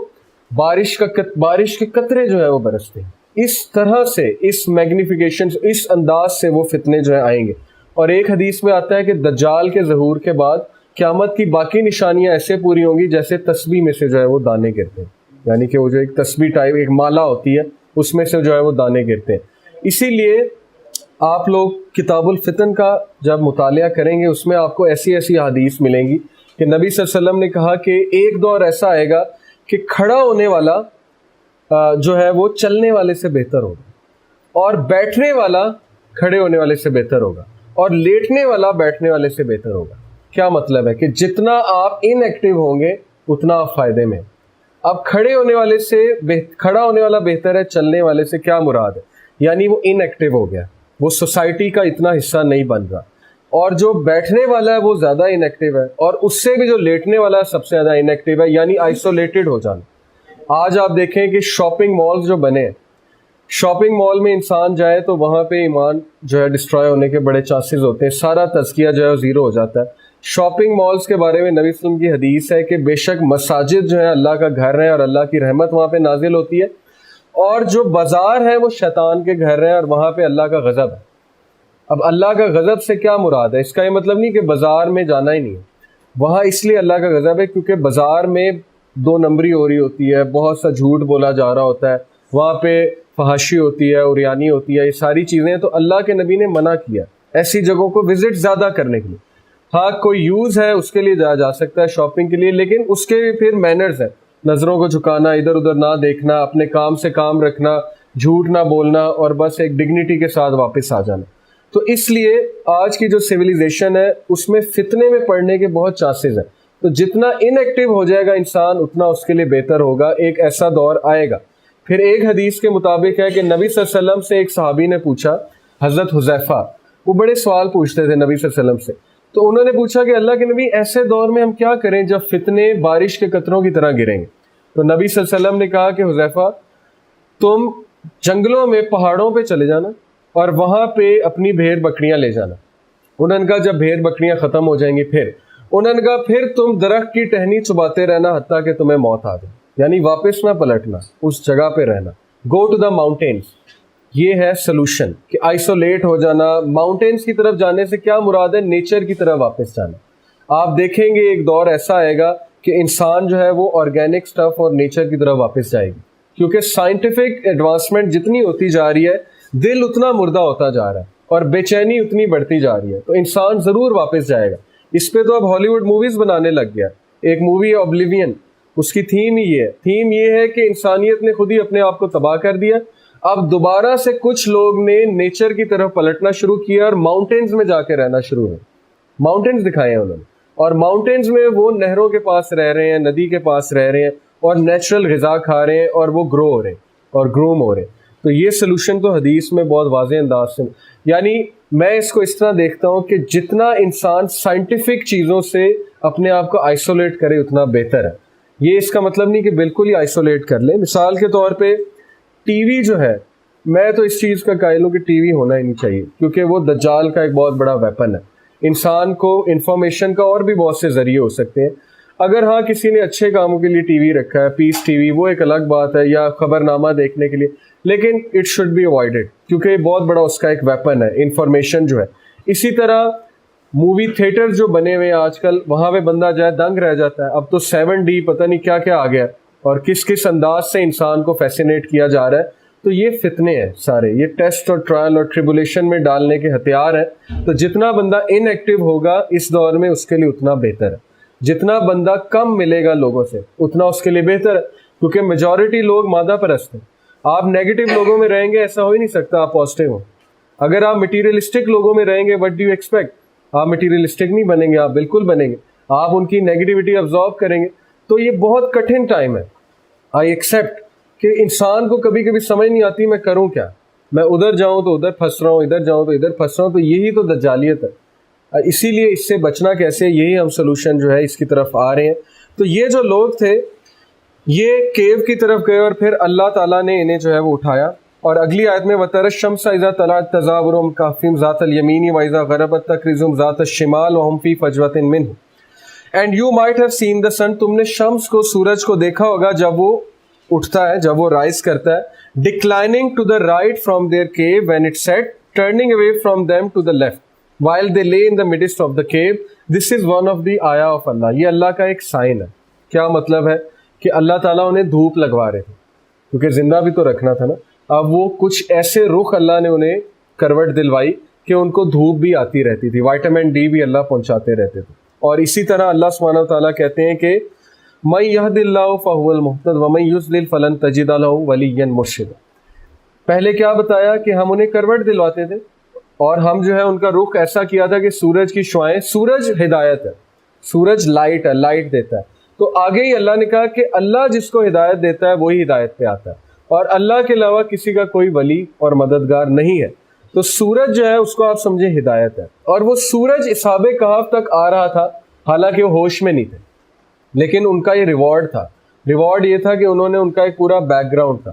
Speaker 1: بارش کے قطرے جو ہے وہ برستے ہیں. اس طرح سے، اس میگنیفیکیشن، اس انداز سے وہ فتنے جو ہے آئیں گے. اور ایک حدیث میں آتا ہے کہ دجال کے ظہور کے بعد قیامت کی باقی نشانیاں ایسے پوری ہوں گی جیسے تسبیح میں سے جو ہے وہ دانے گرتے ہیں. یعنی کہ وہ جو ایک تسبیح ٹائپ ایک مالا ہوتی ہے اس میں سے جو ہے وہ دانے گرتے ہیں. اسی لیے آپ لوگ کتاب الفتن کا جب مطالعہ کریں گے اس میں آپ کو ایسی ایسی حدیث ملیں گی کہ نبی صلی اللہ علیہ وسلم نے کہا کہ ایک دور ایسا آئے گا کہ کھڑا ہونے والا جو ہے وہ چلنے والے سے بہتر ہوگا، اور بیٹھنے والا کھڑے ہونے والے سے بہتر ہوگا، اور لیٹنے والا بیٹھنے والے سے بہتر ہوگا. کیا مطلب ہے کہ جتنا آپ ان ایکٹیو ہوں گے اتنا آپ فائدے میں. اب کھڑے ہونے والے سے کھڑا ہونے والا بہتر ہے چلنے والے سے، کیا مراد ہے؟ یعنی وہ ان ایکٹیو ہو گیا، وہ سوسائٹی کا اتنا حصہ نہیں بن رہا. اور جو بیٹھنے والا ہے وہ زیادہ ان ایکٹیو ہے، اور اس سے بھی جو لیٹنے والا ہے سب سے زیادہ ان ایکٹیو ہے، یعنی آئسولیٹڈ ہو جانا. آج آپ دیکھیں کہ شاپنگ مالز جو بنے، شاپنگ مال میں انسان جائے تو وہاں پہ ایمان جو ہے ڈسٹرائے ہونے کے بڑے چانسز ہوتے ہیں، سارا تزکیہ جو ہے زیرو ہو جاتا ہے. شاپنگ مالز کے بارے میں نبی صلی اللہ علیہ وسلم کی حدیث ہے کہ بے شک مساجد جو ہے اللہ کا گھر ہے اور اللہ کی رحمت وہاں پہ نازل ہوتی ہے، اور جو بازار ہے وہ شیطان کے گھر ہے اور وہاں پہ اللہ کا غضب ہے. اب اللہ کا غضب سے کیا مراد ہے؟ اس کا یہ مطلب نہیں کہ بازار میں جانا ہی نہیں ہے. وہاں اس لیے اللہ کا غضب ہے کیونکہ بازار میں 2 نمبری ہو رہی ہوتی ہے، بہت سا جھوٹ بولا جا رہا ہوتا ہے، وہاں پہ فحاشی ہوتی ہے، عریانی ہوتی ہے، یہ ساری چیزیں. تو اللہ کے نبی نے منع کیا ایسی جگہوں کو وزٹ زیادہ کرنے کے لیے. ہاں کوئی یوز ہے اس کے لیے جایا جا سکتا ہے شاپنگ کے لیے، لیکن اس کے پھر مینرز ہیں، نظروں کو جھکانا، ادھر ادھر نہ دیکھنا، اپنے کام سے کام رکھنا، جھوٹ نہ بولنا، اور بس ایک ڈگنیٹی کے ساتھ واپس آ جانا. تو اس لیے آج کی جو سویلائزیشن ہے اس میں فتنے میں پڑنے کے بہت چانسز ہیں. تو جتنا ان ایکٹیو ہو جائے گا انسان اتنا اس کے لیے بہتر ہوگا. ایک ایسا دور آئے گا. پھر ایک حدیث کے مطابق ہے کہ نبی صلی اللہ علیہ وسلم سے ایک صحابی نے پوچھا، حضرت حذیفہ، وہ بڑے سوال پوچھتے تھے نبی صلی اللہ علیہ وسلم سے. تو انہوں نے پوچھا کہ اللہ کے نبی ایسے دور میں ہم کیا کریں جب فتنے بارش کے قطروں کی طرح گریں گے؟ تو نبی صلی اللہ علیہ وسلم نے کہا کہ حذیفہ تم جنگلوں میں پہاڑوں پہ چلے جانا اور وہاں پہ اپنی بھیڑ بکریاں لے جانا. انہوں نے کہا جب بھیڑ بکریاں ختم ہو جائیں گی پھر انہوں نے کہا پھر تم درخت کی ٹہنی چباتے رہنا حتیٰ کہ تمہیں موت آ جائے، یعنی واپس نہ پلٹنا، اس جگہ پہ رہنا. Go to the mountains. یہ ہے سلوشن کہ آئسولیٹ ہو جانا. ماؤنٹینس کی طرف جانے سے کیا مراد ہے؟ نیچر کی طرف واپس جانا. آپ دیکھیں گے ایک دور ایسا آئے گا کہ انسان جو ہے وہ آرگینک سٹف اور نیچر کی طرف واپس جائے گی، کیونکہ سائنٹیفک ایڈوانسمنٹ جتنی ہوتی جا رہی ہے دل اتنا مردہ ہوتا جا رہا ہے اور بے چینی اتنی بڑھتی جا رہی ہے. تو انسان ضرور واپس جائے گا. اس پہ تو اب ہالی ووڈ موویز بنانے لگ گیا. ایک مووی ہے اوبلیوین، اس کی تھیم ہی ہے، تھیم یہ ہے کہ انسانیت نے خود ہی اپنے آپ کو تباہ کر دیا. اب دوبارہ سے کچھ لوگ نے نیچر کی طرف پلٹنا شروع کیا اور ماؤنٹینز میں جا کے رہنا شروع ہے. ماؤنٹینز دکھائے ہیں انہوں نے، اور ماؤنٹینز میں وہ نہروں کے پاس رہ رہے ہیں، ندی کے پاس رہ رہے ہیں اور نیچرل غذا کھا رہے ہیں اور وہ گرو ہو رہے ہیں اور گروم ہو رہے ہیں. تو یہ سلوشن تو حدیث میں بہت واضح انداز سے، یعنی میں اس کو اس طرح دیکھتا ہوں کہ جتنا انسان سائنٹیفک چیزوں سے اپنے آپ کو آئسولیٹ کرے اتنا بہتر ہے. یہ اس کا مطلب نہیں کہ بالکل ہی آئسولیٹ کر لیں. مثال کے طور پہ ٹی وی جو ہے، میں تو اس چیز کا قائل ہوں کہ ٹی وی ہونا ہی نہیں چاہیے، کیونکہ وہ دجال کا ایک بہت بڑا ویپن ہے. انسان کو انفارمیشن کا اور بھی بہت سے ذریعے ہو سکتے ہیں. اگر ہاں کسی نے اچھے کاموں کے لیے ٹی وی رکھا ہے، پیس ٹی وی، وہ ایک الگ بات ہے، یا خبر نامہ دیکھنے کے لیے، لیکن اٹ شوڈ بی اوائڈڈ، کیونکہ یہ بہت بڑا اس کا ایک ویپن ہے انفارمیشن جو ہے. اسی طرح مووی تھیٹر جو بنے ہوئے ہیں آج کل، وہاں پہ بندہ جائے دنگ رہ جاتا ہے. اب تو 7D پتہ نہیں کیا کیا آ گیا اور کس کس انداز سے انسان کو فیسینیٹ کیا جا رہا ہے. تو یہ فتنے ہیں سارے، یہ ٹیسٹ اور ٹرائل اور ٹریبولیشن میں ڈالنے کے ہتھیار ہیں. تو جتنا بندہ ان ایکٹیو ہوگا اس دور میں اس کے لیے اتنا بہتر ہے. جتنا بندہ کم ملے گا لوگوں سے اتنا اس کے لیے بہتر ہے، کیونکہ میجورٹی لوگ مادہ پرست ہیں. آپ نیگیٹو لوگوں میں رہیں گے ایسا ہو ہی نہیں سکتا آپ پازیٹیو ہوں. اگر آپ مٹیریلسٹک لوگوں میں رہیں گے، وٹ ڈو یو ایکسپیکٹ؟ آپ مٹیریلسٹک نہیں بنیں گے، آپ بالکل بنیں گے، آپ ان کی نیگیٹیوٹی ابزارو کریں گے. تو یہ بہت کٹھن ٹائم ہے. آئی ایکسیپٹ کہ انسان کو کبھی کبھی سمجھ نہیں آتی میں کروں کیا، میں ادھر جاؤں تو ادھر پھنس رہا ہوں، ادھر جاؤں تو ادھر پھنس رہا ہوں. تو یہی تو دجالیت ہے. اسی لیے اس سے بچنا کیسے، یہی ہم سلوشن جو ہے اس کی طرف آ رہے ہیں. تو یہ جو لوگ تھے یہ کیو کی طرف گئے اور پھر اللہ تعالیٰ نے انہیں جو ہے وہ اٹھایا. اور اگلی آیت میں وَتَرَى الشَّمْسَ إِذَا طَلَعَتْ تَزَاوَرُ كَهْفِهِمْ ذَاتَ الْيَمِينِ وَإِذَا غَرَبَتْ تَقْرِضُهُمْ ذَاتَ الشِّمَالِ وَهُمْ فِي فَجْوَةٍ مِّنْهُ and you might have seen the sun. تم نے شمس کو، سورج کو دیکھا ہوگا جب وہ اٹھتا ہے، جب وہ رائز کرتا ہے، declining to the right from their cave when it set, turning away from them to the left while they lay in the midst of the cave. This is one of the ayah of Allah. یہ اللہ کا ایک sign ہے. کیا مطلب ہے؟ کہ اللہ تعالیٰ انہیں دھوپ لگوا رہے تھے، کیونکہ زندہ بھی تو رکھنا تھا نا. اب وہ کچھ ایسے رخ اللہ نے انہیں کروٹ دلوائی کہ ان کو دھوپ بھی آتی رہتی تھی، وائٹامن ڈی بھی اللہ پہنچاتے رہتے تھے. اور اسی طرح اللہ سبحانہ وتعالیٰ کہتے ہیں کہ مَن يَهْدِ اللَّهُ فَهُوَ الْمُهْتَدِ وَمَن يُضْلِلْ فَلَن تَجِدَ لَهُ وَلِيًّا مُرْشِدًا. پہلے کیا بتایا کہ ہم انہیں کروٹ دلواتے تھے اور ہم جو ہے ان کا رخ ایسا کیا تھا کہ سورج کی شعائیں، سورج ہدایت ہے، سورج لائٹ ہے، لائٹ دیتا ہے. تو آگے ہی اللہ نے کہا کہ اللہ جس کو ہدایت دیتا ہے وہی ہدایت پہ آتا ہے، اور اللہ کے علاوہ کسی کا کوئی ولی اور مددگار نہیں ہے. تو سورج جو ہے اس کو آپ سمجھے ہدایت ہے. اور وہ سورج اصحاب کہف تک آ رہا تھا، حالانکہ وہ ہوش میں نہیں تھے، لیکن ان کا یہ ریوارڈ تھا. ریوارڈ یہ تھا کہ انہوں نے، ان کا ایک پورا بیک گراؤنڈ تھا.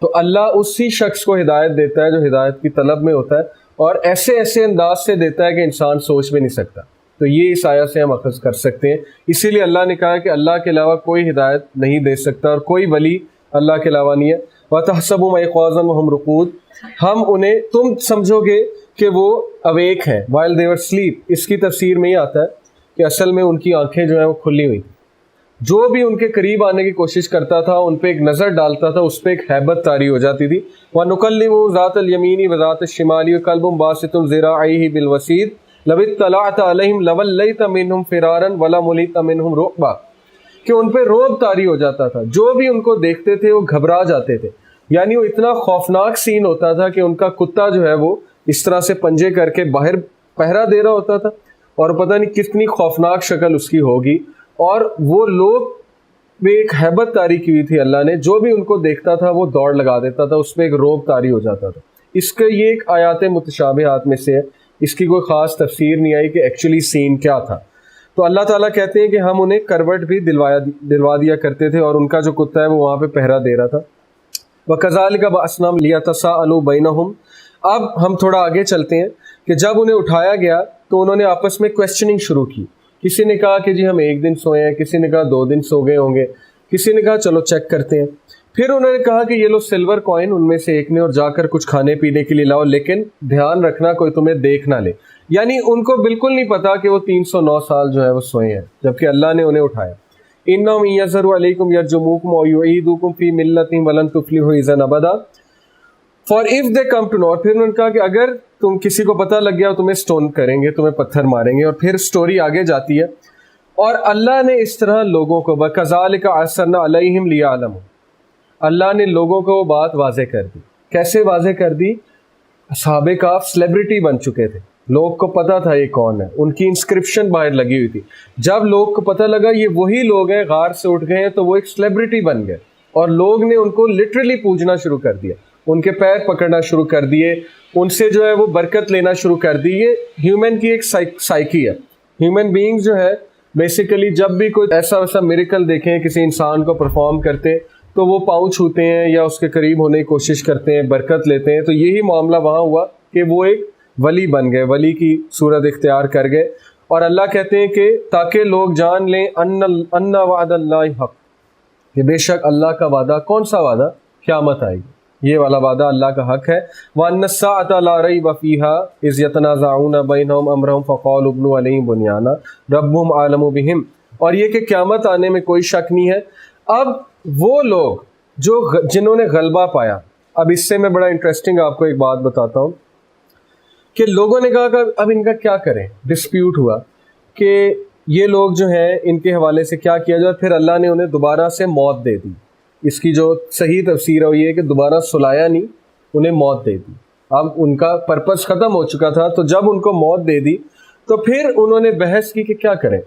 Speaker 1: تو اللہ اسی شخص کو ہدایت دیتا ہے جو ہدایت کی طلب میں ہوتا ہے، اور ایسے ایسے انداز سے دیتا ہے کہ انسان سوچ بھی نہیں سکتا. تو یہ اس آیت سے ہم اخذ کر سکتے ہیں. اسی لیے اللہ نے کہا کہ اللہ کے علاوہ کوئی ہدایت نہیں دے سکتا اور کوئی ولی اللہ کے علاوہ نہیں ہے. وَتَحْسَبُهُمْ أَيْقَاظًا وَهُمْ رُقُودٌ. ہم انہیں، تم سمجھو گے کہ وہ اویک ہیں while they were asleep. اس کی تفسیر میں یہ آتا ہے کہ اصل میں ان کی آنکھیں جو ہیں وہ کھلی ہوئی تھیں. جو بھی ان کے قریب آنے کی کوشش کرتا تھا، ان پہ ایک نظر ڈالتا تھا، اس پہ ایک ہیبت طاری ہو جاتی تھی. وَنُكَلِّمُ ذَاتَ الْيَمِينِ وَذَاتَ الشِّمَالِ وَقَلْبٌ بَاسِطٌ ذِرَاعَيْهِ بِالْوَسِيدِ لو اطلعت علیہم لولیت منہم فرارا ولملئت منہم رعبا، کہ ان پہ روب طاری ہو جاتا تھا، جو بھی ان کو دیکھتے تھے وہ گھبرا جاتے تھے. یعنی وہ اتنا خوفناک سین ہوتا تھا کہ ان کا کتا جو ہے وہ اس طرح سے پنجے کر کے باہر پہرا دے رہا ہوتا تھا، اور پتہ نہیں کتنی خوفناک شکل اس کی ہوگی. اور وہ لوگ میں ایک ہیبت طاری کی ہوئی تھی اللہ نے، جو بھی ان کو دیکھتا تھا وہ دوڑ لگا دیتا تھا، اس پہ ایک روب طاری ہو جاتا تھا. اس کا یہ ایک آیات متشابہات میں سے ہے، اس کی کوئی خاص تفسیر نہیں آئی کہ ایکچولی سین کیا تھا. تو اللہ تعالیٰ کہتے ہیں کہ ہم انہیں کروٹ بھی دلوا دیا کرتے تھے، اور ان کا جو کتا ہے وہ وہاں پہ پہرا دے رہا تھا. وَكَذَلِكَ بَعَثْنَاهُمْ لِيَتَسَاءَلُوا بَيْنَهُمْ. اب ہم تھوڑا آگے چلتے ہیں کہ جب انہیں اٹھایا گیا تو انہوں نے آپس میں کویسچننگ شروع کی. کسی نے کہا کہ جی ہم ایک دن سوئے ہیں، کسی نے کہا 2 دن سو گئے ہوں گے، کسی نے کہا چلو چیک کرتے ہیں. پھر انہوں نے کہا کہ یہ لو سلور کوائن ان میں سے ایک نے، اور جا کر کچھ کھانے پینے کے لیے لاؤ، لیکن دھیان رکھنا کوئی تمہیں دیکھ نہ لے. یعنی ان کو بالکل نہیں پتا کہ وہ 309 سال جو ہے وہ سوئے ہیں، جبکہ اللہ نے انہیں اٹھایا. انہم یظہروا علیکم یرجموکم او یعیدوکم فی ملتہم ولن تفلحوا اذا ابدا for if they come to know. پھر انہوں نے کہا کہ اگر تم کسی کو پتہ لگ گیا تمہیں سٹون کریں گے، تمہیں پتھر ماریں گے. اور پھر سٹوری آگے جاتی ہے، اور اللہ نے اس طرح لوگوں کو وَكَذَلِكَ عَثَرْنَا عَلَيْهِمْ لِيَعْلَمُوا، اللہ نے لوگوں کو وہ بات واضح کر دی. کیسے واضح کر دی؟ اصحاب کہف سیلیبریٹی بن چکے تھے، لوگ کو پتا تھا یہ کون ہے، ان کی انسکرپشن باہر لگی ہوئی تھی. جب لوگ کو پتہ لگا یہ وہی لوگ ہیں، غار سے اٹھ گئے ہیں، تو وہ ایک سیلیبریٹی بن گئے، اور لوگ نے ان کو لٹرلی پوجنا شروع کر دیا، ان کے پیر پکڑنا شروع کر دیے، ان سے جو ہے وہ برکت لینا شروع کر دی. یہ ہیومن کی ایک سائیکی ہے. ہیومن بینگ جو ہے بیسیکلی جب بھی کوئی ایسا ویسا میریکل دیکھیں کسی انسان کو پرفارم کرتے تو وہ پاؤں چھوتے ہیں یا اس کے قریب ہونے کی کوشش کرتے ہیں، برکت لیتے ہیں. تو یہی معاملہ وہاں ہوا کہ وہ ایک ولی بن گئے، ولی کی صورت اختیار کر گئے. اور اللہ کہتے ہیں کہ تاکہ لوگ جان لیں ان وعد اللہ حق، کہ بے شک اللہ کا وعدہ. کون سا وعدہ؟ قیامت آئے گی، یہ والا وعدہ اللہ کا حق ہے. وَأَنَّ السَّاعَةَ لَا رَيْبَ فِيهَا إِذْ يَتَنَازَعُونَ بَيْنَهُمْ أَمْرَهُمْ فَقَالُوا ابْنُوا عَلَيْهِمْ بُنْيَانًا رَبُّهُمْ أَعْلَمُ بِهِمْ. اور یہ کہ قیامت آنے میں کوئی شک نہیں ہے. اب وہ لوگ جو جنہوں نے غلبہ پایا، اب اس سے میں بڑا انٹرسٹنگ آپ کو ایک بات بتاتا ہوں کہ لوگوں نے کہا کہ اب ان کا کیا کریں. ڈسپیوٹ ہوا کہ یہ لوگ جو ہیں ان کے حوالے سے کیا کیا جائے. پھر اللہ نے انہیں دوبارہ سے موت دے دی. اس کی جو صحیح تفسیر ہے وہ یہ ہے کہ دوبارہ سلایا نہیں، انہیں موت دے دی. اب ان کا پرپس ختم ہو چکا تھا، تو جب ان کو موت دے دی تو پھر انہوں نے بحث کی کہ کیا کریں.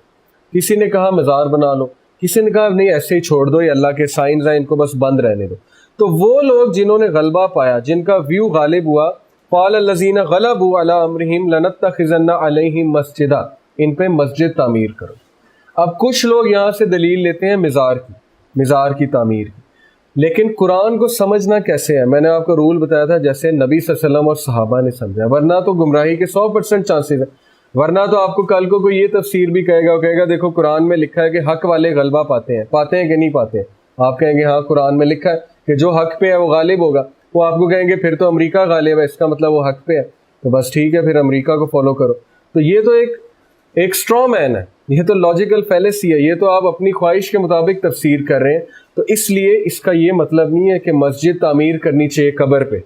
Speaker 1: کسی نے کہا مزار بنا لو، کسی نے کہا نہیں ایسے ہی چھوڑ دو، یہ اللہ کے سائنز ہیں، ان کو بس بند رہنے دو. تو وہ لوگ جنہوں نے غلبہ پایا، جن کا ویو غالب ہوا، قال الذین غلبوا علی امرہم لنتخذن علیہم مسجدا، ان پہ مسجد تعمیر کرو. اب کچھ لوگ یہاں سے دلیل لیتے ہیں مزار کی تعمیر کی، لیکن قرآن کو سمجھنا کیسے ہے؟ میں نے آپ کو رول بتایا تھا جیسے نبی صلی اللہ علیہ وسلم اور صحابہ نے سمجھا، ورنہ تو گمراہی کے 100% چانسز ہیں. ورنہ تو آپ کو کل کو کوئی یہ تفسیر بھی کہے گا دیکھو قرآن میں لکھا ہے کہ حق والے غلبہ پاتے ہیں کہ نہیں پاتے ہیں. آپ کہیں گے ہاں قرآن میں لکھا ہے کہ جو حق پہ ہے وہ غالب ہوگا. وہ آپ کو کہیں گے پھر تو امریکہ غالب ہے، اس کا مطلب وہ حق پہ ہے، تو بس ٹھیک ہے پھر امریکہ کو فالو کرو. تو یہ تو ایک اسٹرا مین ہے، یہ تو لاجیکل فیلیسی ہے، یہ تو آپ اپنی خواہش کے مطابق تفسیر کر رہے ہیں. تو اس لیے اس کا یہ مطلب نہیں ہے کہ مسجد تعمیر کرنی چاہیے قبر پہ،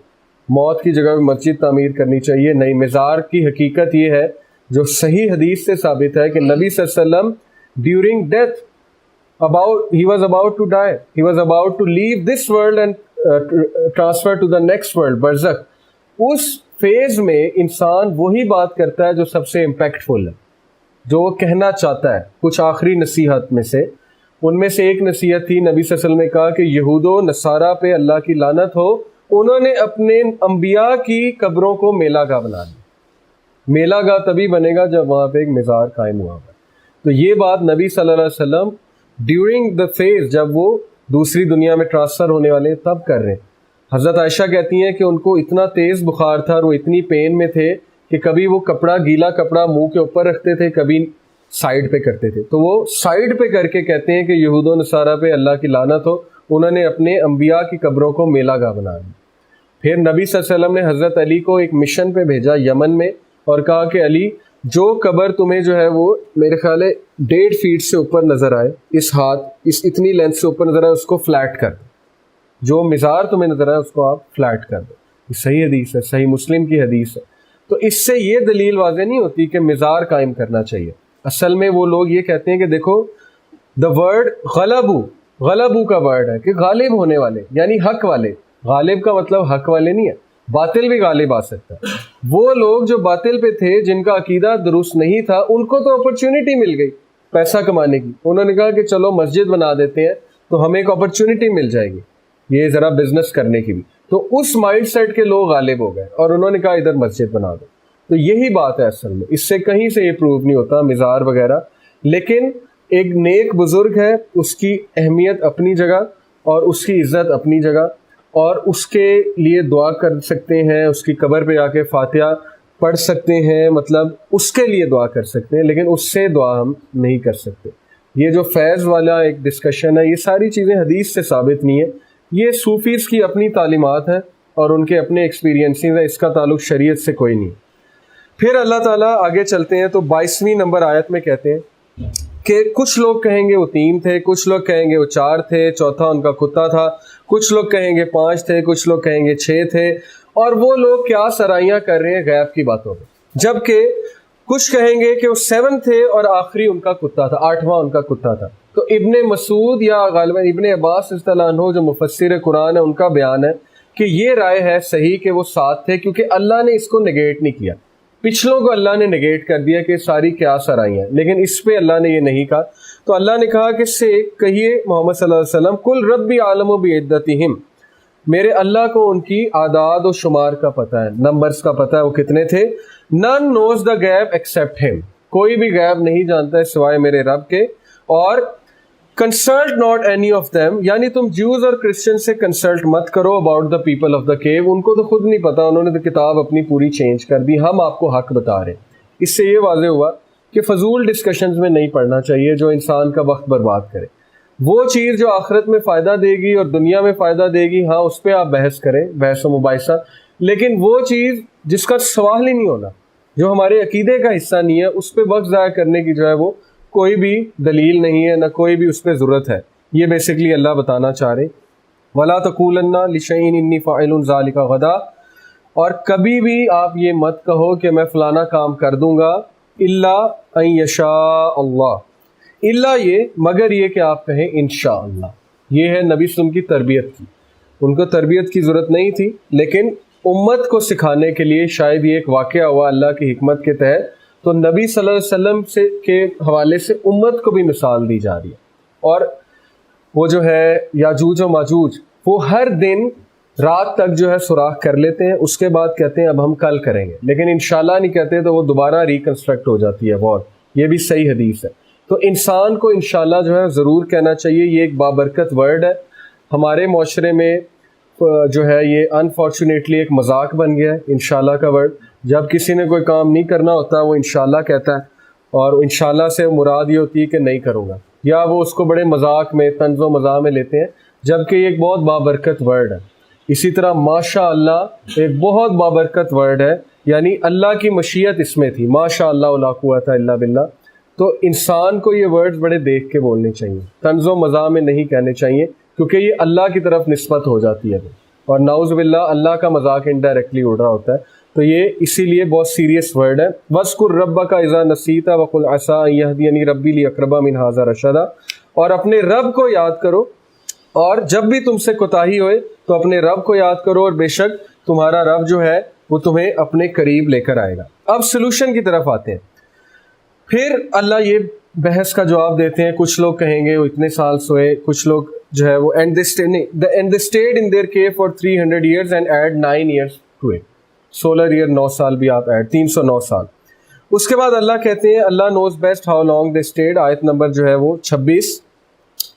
Speaker 1: موت کی جگہ پہ مسجد تعمیر کرنی چاہیے. نہیں، مزار کی حقیقت یہ ہے جو صحیح حدیث سے ثابت ہے کہ نبی صلی اللہ علیہ وسلم during death he was about to die, he was about to leave this world and transfer to the next world, برزخ. اس فیز میں انسان وہی بات کرتا ہے جو سب سے امپیکٹفل ہے، جو وہ کہنا چاہتا ہے. کچھ آخری نصیحت میں سے ان میں سے ایک نصیحت تھی، نبی صلی اللہ علیہ وسلم نے کہا کہ یہود و نصارہ پہ اللہ کی لعنت ہو، انہوں نے اپنے انبیاء کی قبروں کو میلہ گاہ بنا دیا. میلہ گاہ تبھی بنے گا جب وہاں پہ ایک مزار قائم ہوا ہے. تو یہ بات نبی صلی اللہ علیہ وسلم ڈیورنگ دا فیز جب وہ دوسری دنیا میں ٹرانسفر ہونے والے تب کر رہے ہیں. حضرت عائشہ کہتی ہیں کہ ان کو اتنا تیز بخار تھا اور وہ اتنی پین میں تھے کہ کبھی وہ گیلا کپڑا منہ کے اوپر رکھتے تھے، کبھی سائڈ پہ کرتے تھے. تو وہ سائڈ پہ کر کے کہتے ہیں کہ یہود و نصارہ پہ اللہ کی لعنت ہو، انہوں نے اپنے انبیاء کی قبروں کو میلہ گاہ بنا دیا. پھر نبی صلی اللہ علیہ وسلم نے حضرت علی کو ایک مشن پہ بھیجا یمن میں، اور کہا کہ علی جو قبر تمہیں جو ہے وہ میرے خیال ہے 1.5 فیٹ سے اوپر نظر آئے، اس اتنی لینتھ سے اوپر نظر آئے، اس کو فلیٹ کر دو. جو مزار تمہیں نظر آئے اس کو آپ فلیٹ کر دو. یہ صحیح حدیث ہے، صحیح مسلم کی حدیث ہے. تو اس سے یہ دلیل واضح نہیں ہوتی کہ مزار قائم کرنا چاہیے. اصل میں وہ لوگ یہ کہتے ہیں کہ دیکھو دا ورڈ غلبو کا ورڈ ہے کہ غالب ہونے والے یعنی حق والے. غالب کا مطلب حق والے نہیں ہے, باطل بھی غالب آ سکتا ہے. وہ لوگ جو باطل پہ تھے, جن کا عقیدہ درست نہیں تھا, ان کو تو اپرچونٹی مل گئی پیسہ کمانے کی. انہوں نے کہا کہ چلو مسجد بنا دیتے ہیں تو ہمیں ایک اپرچونٹی مل جائے گی یہ ذرا بزنس کرنے کی بھی. تو اس مائنڈ سیٹ کے لوگ غالب ہو گئے اور انہوں نے کہا ادھر مسجد بنا دو. تو یہی بات ہے اصل میں, اس سے کہیں سے یہ پروو نہیں ہوتا مزار وغیرہ. لیکن ایک نیک بزرگ ہے, اس کی اہمیت اپنی جگہ اور اس کی عزت اپنی جگہ, اور اس کے لیے دعا کر سکتے ہیں, اس کی قبر پہ جا کے فاتحہ پڑھ سکتے ہیں, مطلب اس کے لیے دعا کر سکتے ہیں, لیکن اس سے دعا ہم نہیں کر سکتے. یہ جو فیض والا ایک ڈسکشن ہے, یہ ساری چیزیں حدیث سے ثابت نہیں ہے, یہ صوفیز کی اپنی تعلیمات ہیں اور ان کے اپنے ایکسپیرینسز ہیں, اس کا تعلق شریعت سے کوئی نہیں. پھر اللہ تعالیٰ آگے چلتے ہیں تو 22ویں نمبر آیت میں کہتے ہیں کہ کچھ لوگ کہیں گے وہ 3 تھے, کچھ لوگ کہیں گے وہ 4 تھے, چوتھا ان کا کتا تھا, کچھ لوگ کہیں گے 5 تھے, کچھ لوگ کہیں گے 6 تھے, اور وہ لوگ کیا سرائیاں کر رہے ہیں غیب کی باتوں میں. جبکہ کچھ کہیں گے کہ وہ 7 تھے اور آخری ان کا کتا تھا, 8واں ان کا کتا تھا. تو ابن مسعود یا غالباً ابن عباس رضی اللہ عنہ جو مفسر قرآن ہے, ان کا بیان ہے کہ یہ رائے ہے صحیح کہ وہ 7 تھے, کیونکہ اللہ نے اس کو نگیٹ نہیں کیا. پچھلوں کو اللہ نے نگیٹ کر دیا کہ ساری کیا سرائی ہیں, لیکن اس پہ اللہ نے یہ نہیں کہا. تو اللہ نے کہا کہ سے کہیے محمد صلی اللہ علیہ وسلم, کل ربی عالم بعدتہم, میرے اللہ کو ان کی اعداد و شمار کا پتہ ہے, نمبرز کا پتہ ہے وہ کتنے تھے. نن نوز دا غیب ایکسیپٹ ہم, کوئی بھی غیب نہیں جانتا ہے سوائے میرے رب کے. اور consult not any of them, یعنی تم جیوز اور کرسچن سے کنسلٹ مت کرو about the people of the cave, ان کو تو خود نہیں پتا, انہوں نے تو کتاب اپنی پوری چینج کر دی, ہم آپ کو حق بتا رہے ہیں. اس سے یہ واضح ہوا کہ فضول ڈسکشنز میں نہیں پڑھنا چاہیے جو انسان کا وقت برباد کرے. وہ چیز جو آخرت میں فائدہ دے گی اور دنیا میں فائدہ دے گی, ہاں اس پہ آپ بحث کریں, بحث و مباحثہ, لیکن وہ چیز جس کا سوال ہی نہیں ہونا, جو ہمارے عقیدے کا حصہ نہیں ہے, اس پہ وقت ضائع کرنے کی جو ہے وہ کوئی بھی دلیل نہیں ہے, نہ کوئی بھی اس پہ ضرورت ہے. یہ بیسکلی اللہ بتانا چاہ رہے. وَلَا تَقُولَنَّ لِشَيْءٍ إِنِّي فَاعِلٌ ذَلِكَ غَدًا, اور کبھی بھی آپ یہ مت کہو کہ میں فلانا کام کر دوں گا, الا ان یشاء اللہ, الا یہ مگر یہ کہ آپ کہیں انشاءاللہ. یہ ہے نبی صلی اللہ علیہ وسلم کی تربیت کی. ان کو تربیت کی ضرورت نہیں تھی, لیکن امت کو سکھانے کے لیے شاید یہ ایک واقعہ ہوا اللہ کی حکمت کے تحت, تو نبی صلی اللہ علیہ وسلم سے کے حوالے سے امت کو بھی مثال دی جا رہی ہے. اور وہ جو ہے یاجوج و ماجوج, وہ ہر دن رات تک جو ہے سوراخ کر لیتے ہیں, اس کے بعد کہتے ہیں اب ہم کل کریں گے, لیکن انشاءاللہ نہیں کہتے, تو وہ دوبارہ ریکنسٹرکٹ ہو جاتی ہے وار. یہ بھی صحیح حدیث ہے. تو انسان کو انشاءاللہ جو ہے ضرور کہنا چاہیے. یہ ایک بابرکت ورڈ ہے. ہمارے معاشرے میں جو ہے یہ انفارچونیٹلی ایک مذاق بن گیا ہے انشاءاللہ کا ورڈ. جب کسی نے کوئی کام نہیں کرنا ہوتا وہ انشاءاللہ کہتا ہے, اور انشاءاللہ سے مراد یہ ہوتی ہے کہ نہیں کروں گا, یا وہ اس کو بڑے مذاق میں طنز و مزاح میں لیتے ہیں, جبکہ یہ ایک بہت بابرکت ورڈ ہے. اسی طرح ماشاء اللہ ایک بہت بابرکت ورڈ ہے, یعنی اللہ کی مشیت اس میں تھی, ماشاء اللہ لا قوت الا باللہ. تو انسان کو یہ ورڈز بڑے دیکھ کے بولنے چاہیے, طنز و مزاح میں نہیں کہنے چاہیے, کیونکہ یہ اللہ کی طرف نسبت ہو جاتی ہے, اور نعوذ باللہ اللہ کا مذاق انڈائریکٹلی اڑ رہا ہوتا ہے. تو یہ اسی لیے بہت سیریس ورڈ ہے. وَاذْكُرْ رَبَّكَ إِذَا نَسِيتَ وَقُلْ عَسَىٰ أَن يَهْدِيَنِي رَبِّي لِأَقْرَبَ مِنْ هَٰذَا رَشَدًا, اور اپنے رب کو یاد کرو, اور جب بھی تم سے کوتاہی ہوئے تو اپنے رب کو یاد کرو, اور بے شک تمہارا رب جو ہے وہ تمہیں اپنے قریب لے کر آئے گا. اب سلوشن کی طرف آتے ہیں. پھر اللہ یہ بحث کا جواب دیتے ہیں. کچھ لوگ کہیں گے وہ اتنے سال سوئے, کچھ لوگ جو ہے وہ and they stayed in their cave for 300 years and add 9 years to it. 16 year 9 سال بھی آپ ایڈ, 309 سال. اس کے بعد اللہ کہتے ہیں اللہ knows best how long they stayed. آیت نمبر جو ہے وہ 26.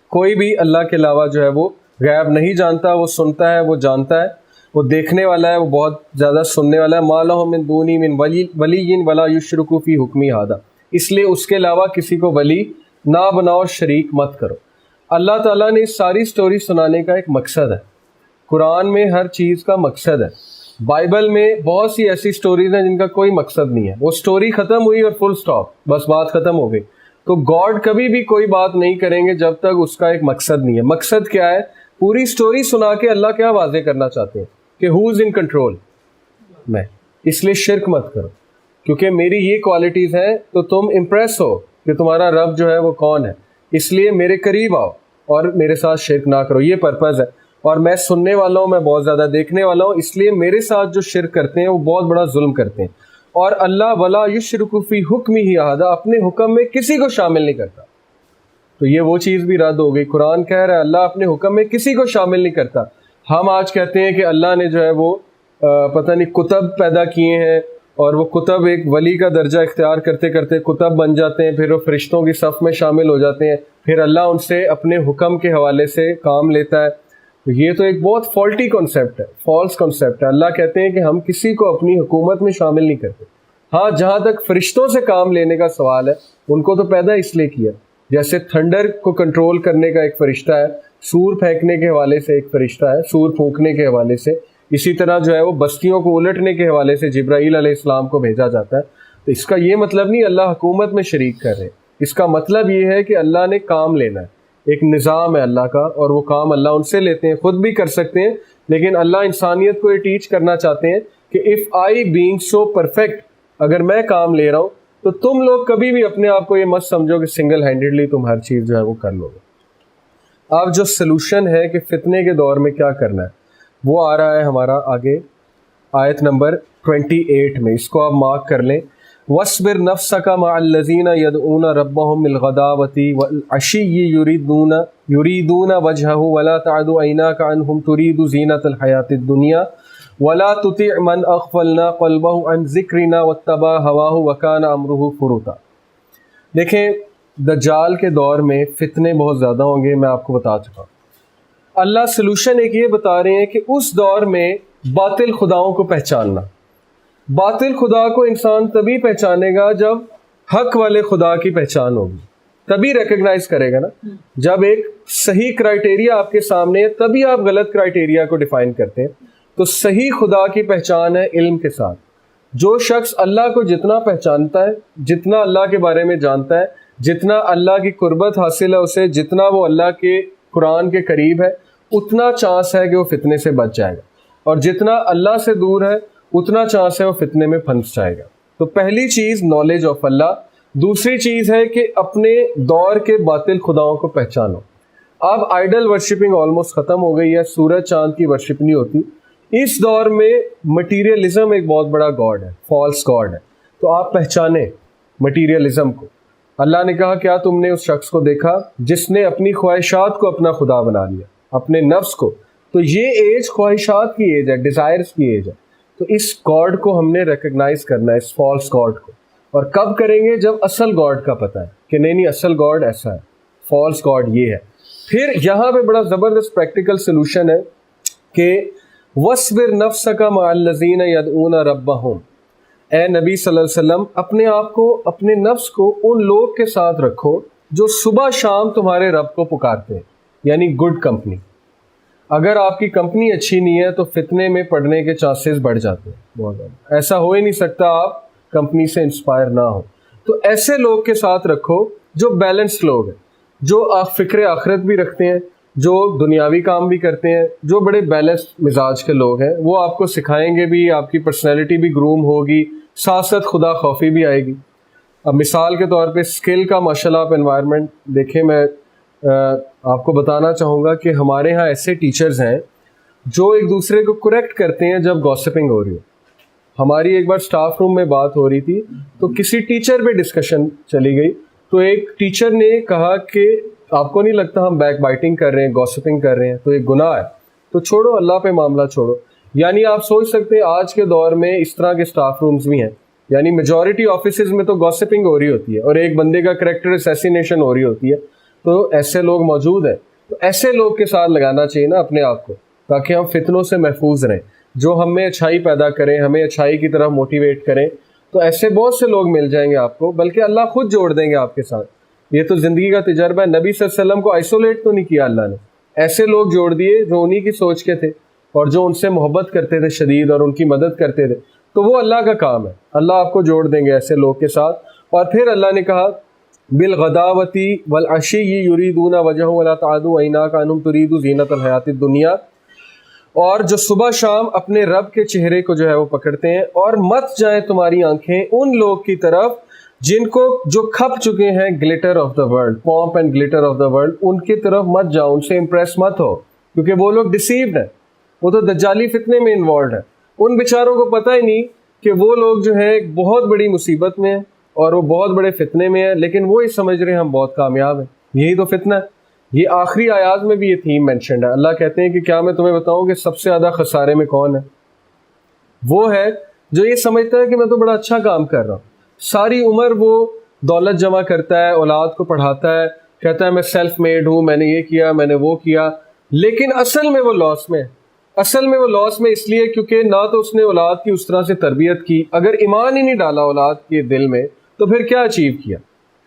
Speaker 1: کوئی بھی اللہ کے علاوہ جو ہے وہ غیب نہیں جانتا, وہ سنتا ہے, وہ جانتا ہے, وہ دیکھنے والا ہے, وہ بہت زیادہ سننے والا ہے. ما لہ من دونی من ولی ولا یشرک فی حکمی ھذا, اس لیے اس کے علاوہ کسی کو ولی نہ بناؤ, شریک مت کرو. اللہ تعالیٰ نے اس ساری سٹوری سنانے کا ایک مقصد ہے. قرآن میں ہر چیز کا مقصد ہے. بائبل میں بہت سی ایسی سٹوریز ہیں جن کا کوئی مقصد نہیں ہے, وہ سٹوری ختم ہوئی اور فل سٹاپ, بس بات ختم ہو گئی. تو گاڈ کبھی بھی کوئی بات نہیں کریں گے جب تک اس کا ایک مقصد نہیں ہے. مقصد کیا ہے؟ پوری سٹوری سنا کے اللہ کیا واضح کرنا چاہتے ہیں کہ ہو از ان کنٹرول, میں. اس لیے شرک مت کرو، کیونکہ میری یہ کوالٹیز ہیں تو تم امپریس ہو کہ تمہارا رب جو ہے وہ کون ہے، اس لیے میرے قریب آؤ اور میرے ساتھ شرک نہ کرو، یہ پرپز ہے۔ اور میں سننے والا ہوں، میں بہت زیادہ دیکھنے والا ہوں، اس لیے میرے ساتھ جو شرک کرتے ہیں وہ بہت بڑا ظلم کرتے ہیں۔ اور اللہ ولا یشرک فی حکمہ احدا، اپنے حکم میں کسی کو شامل نہیں کرتا، تو یہ وہ چیز بھی رد ہو گئی۔ قرآن کہہ رہا ہے اللہ اپنے حکم میں کسی کو شامل نہیں کرتا۔ ہم آج کہتے ہیں کہ اللہ نے جو ہے وہ پتہ نہیں کتب پیدا کیے ہیں، اور وہ کتب ایک ولی کا درجہ اختیار کرتے کرتے کتب بن جاتے ہیں، پھر وہ فرشتوں کی صف میں شامل ہو جاتے ہیں، پھر اللہ ان سے اپنے حکم کے حوالے سے کام لیتا ہے۔ تو یہ تو ایک بہت فالٹی کانسیپٹ ہے، فالس کانسیپٹ ہے۔ اللہ کہتے ہیں کہ ہم کسی کو اپنی حکومت میں شامل نہیں کرتے۔ ہاں جہاں تک فرشتوں سے کام لینے کا سوال ہے، ان کو تو پیدا اس لیے کیا، جیسے تھنڈر کو کنٹرول کرنے کا ایک فرشتہ ہے، سور پھینکنے کے حوالے سے ایک فرشتہ ہے، سور پھونکنے کے حوالے سے، اسی طرح جو ہے وہ بستیوں کو الٹنے کے حوالے سے جبرائیل علیہ السلام کو بھیجا جاتا ہے۔ تو اس کا یہ مطلب نہیں اللہ حکومت میں شریک کر رہے، اس کا مطلب یہ ہے کہ اللہ نے کام لینا ہے، ایک نظام ہے اللہ کا، اور وہ کام اللہ ان سے لیتے ہیں، خود بھی کر سکتے ہیں، لیکن اللہ انسانیت کو یہ ٹیچ کرنا چاہتے ہیں کہ if I being so perfect, اگر میں کام لے رہا ہوں تو تم لوگ کبھی بھی اپنے آپ کو یہ مت سمجھو کہ سنگل ہینڈیڈلی تم ہر چیز جو ہے وہ کر لو گے۔ اب جو سلوشن ہے کہ فتنے کے دور میں کیا کرنا ہے، وہ آ رہا ہے ہمارا آگے آیت نمبر 28 میں، اس کو آپ مارک کر لیں۔ وَاصْبِرْ نَفْسَكَ مَعَ الَّذِينَ يَدْعُونَ رَبَّهُمْ بِالْغَدَاوَةِ وَالْعَشِيِّ يُرِيدُونَ وَجْهَهُ وَلَا تَعْدُ عَيْنَاكَ عَنْهُمْ تُرِيدُ زِينَةَ الْحَيَاةِ الدُّنْيَا وَلَا تُطِعْ مَنْ أَغْفَلْنَا قَلْبَهُ عَنْ ذِكْرِنَا وَاتَّبَعَ هَوَاهُ وَكَانَ أَمْرُهُ فُرُطًا۔ دیکھیں دجال کے دور میں فتنے بہت زیادہ ہوں گے، میں آپ کو بتا چکا ہوں۔ اللہ سلوشن ایک یہ بتا رہے ہیں کہ اس دور میں باطل خداؤں کو پہچاننا، باطل خدا کو انسان تبھی پہچانے گا جب حق والے خدا کی پہچان ہوگی، تبھی ریکگنائز کرے گا نا۔ جب ایک صحیح کرائٹیریا آپ کے سامنے ہے تبھی آپ غلط کرائٹیریا کو ڈیفائن کرتے ہیں۔ تو صحیح خدا کی پہچان ہے علم کے ساتھ۔ جو شخص اللہ کو جتنا پہچانتا ہے، جتنا اللہ کے بارے میں جانتا ہے، جتنا اللہ کی قربت حاصل ہے اسے، جتنا وہ اللہ کے قرآن کے قریب ہے، اتنا چانس ہے کہ وہ فتنے سے بچ جائے گا، اور جتنا اللہ سے دور ہے اتنا چانس ہے وہ فتنے میں پھنس جائے گا۔ تو پہلی چیز نالج آف اللہ، دوسری چیز ہے کہ اپنے دور کے باطل خداؤں کو پہچانو۔ اب آئیڈل ورشپنگ آلموسٹ ختم ہو گئی ہے، سورج چاند کی ورشپ نہیں ہوتی۔ اس دور میں مٹیریلزم ایک بہت بڑا گاڈ ہے، فالس گاڈ ہے، تو آپ پہچانیں مٹیریلزم کو۔ اللہ نے کہا کیا تم نے اس شخص کو دیکھا جس نے اپنی خواہشات کو اپنا خدا بنا لیا، اپنے نفس کو؟ تو یہ ایج خواہشات کی ایج ہے، ڈیزائرز کی ایج ہے۔ تو اس گاڈ کو ہم نے ریکگنائز کرنا ہے، اس فالس گاڈ کو۔ اور کب کریں گے؟ جب اصل گاڈ کا پتہ ہے کہ نہیں اصل گاڈ ایسا ہے، فالس گاڈ یہ ہے۔ پھر یہاں پہ بڑا زبردست پریکٹیکل سلوشن ہے کہ وَاصْبِرْ نَفْسَكَ مَعَ الَّذِينَ يَدْعُونَ رَبَّهُمْ، اے نبی صلی اللہ علیہ وسلم اپنے آپ کو، اپنے نفس کو ان لوگ کے ساتھ رکھو جو صبح شام تمہارے رب کو پکارتے ہیں، یعنی گڈ کمپنی۔ اگر آپ کی کمپنی اچھی نہیں ہے تو فتنے میں پڑنے کے چانسز بڑھ جاتے ہیں بہت زیادہ۔ ایسا ہو ہی نہیں سکتا آپ کمپنی سے انسپائر نہ ہو۔ تو ایسے لوگ کے ساتھ رکھو جو بیلنسڈ لوگ ہیں، جو فکر آخرت بھی رکھتے ہیں، جو دنیاوی کام بھی کرتے ہیں، جو بڑے بیلنسڈ مزاج کے لوگ ہیں۔ وہ آپ کو سکھائیں گے بھی، آپ کی پرسنالٹی بھی گروم ہوگی، ساتھ ساتھ خدا خوفی بھی آئے گی۔ اب مثال کے طور پہ اسکل کا ماشاء اللہ آپ انوائرمنٹ دیکھیں، میں آپ کو بتانا چاہوں گا کہ ہمارے ہاں ایسے ٹیچرز ہیں جو ایک دوسرے کو کریکٹ کرتے ہیں جب گوسپنگ ہو رہی ہو۔ ہماری ایک بار سٹاف روم میں بات ہو رہی تھی تو کسی ٹیچر پہ ڈسکشن چلی گئی، تو ایک ٹیچر نے کہا کہ آپ کو نہیں لگتا ہم بیک بائٹنگ کر رہے ہیں، گوسپنگ کر رہے ہیں تو ایک گناہ ہے، تو چھوڑو اللہ پہ معاملہ چھوڑو۔ یعنی آپ سوچ سکتے ہیں آج کے دور میں اس طرح کے سٹاف رومز بھی ہیں، یعنی میجورٹی آفیسز میں تو گوسپنگ ہو رہی ہوتی ہے اور ایک بندے کا کریکٹر اسیسینیشن ہو رہی ہوتی ہے، تو ایسے لوگ موجود ہیں۔ تو ایسے لوگ کے ساتھ لگانا چاہیے نا اپنے آپ کو، تاکہ ہم فتنوں سے محفوظ رہیں، جو ہم میں اچھائی پیدا کریں، ہمیں اچھائی کی طرف موٹیویٹ کریں۔ تو ایسے بہت سے لوگ مل جائیں گے آپ کو، بلکہ اللہ خود جوڑ دیں گے آپ کے ساتھ۔ یہ تو زندگی کا تجربہ ہے، نبی صلی اللہ علیہ وسلم کو آئسولیٹ تو نہیں کیا اللہ نے، ایسے لوگ جوڑ دیے جو انہی کی سوچ کے تھے اور جو ان سے محبت کرتے تھے شدید اور ان کی مدد کرتے تھے۔ تو وہ اللہ کا کام ہے، اللہ آپ کو جوڑ دیں گے ایسے لوگ کے ساتھ۔ اور پھر اللہ نے کہا بالغداوتی والعشی یریدون وجہہ ولا تعد عیناک عنہم ترید زینۃ الحیاۃ الدنیا اور جو صبح شام اپنے رب کے چہرے کو جو ہے وہ پکڑتے ہیں. اور مت جائیں تمہاری آنکھیں ان لوگ کی طرف جن کو جو کھپ چکے ہیں glitter of the world, pomp and glitter of the world, ان کی طرف مت جاؤ, ان سے امپریس مت ہو, کیونکہ وہ لوگ ڈیسیوڈ ہیں, وہ تو دجالی فتنے میں انوالوڈ ہیں. ان بیچاروں کو پتہ ہی نہیں کہ وہ لوگ جو ہے ایک بہت بڑی مصیبت میں ہیں اور وہ بہت بڑے فتنے میں ہیں, لیکن وہ ہی سمجھ رہے ہیں ہم بہت کامیاب ہیں. یہی تو فتنہ ہے. یہ آخری آیات میں بھی یہ تھیم مینشنڈ ہے. اللہ کہتے ہیں کہ کیا میں تمہیں بتاؤں کہ سب سے زیادہ خسارے میں کون ہے؟ وہ ہے جو یہ سمجھتا ہے کہ میں تو بڑا اچھا کام کر رہا ہوں, ساری عمر وہ دولت جمع کرتا ہے, اولاد کو پڑھاتا ہے, کہتا ہے میں سیلف میڈ ہوں, میں نے یہ کیا, میں نے وہ کیا, لیکن اصل میں وہ لاس میں ہے. اصل میں وہ لاس میں اس لیے کیونکہ نہ تو اس نے اولاد کی اس طرح سے تربیت کی. اگر ایمان ہی نہیں ڈالا اولاد کے دل میں تو پھر کیا اچیو کیا؟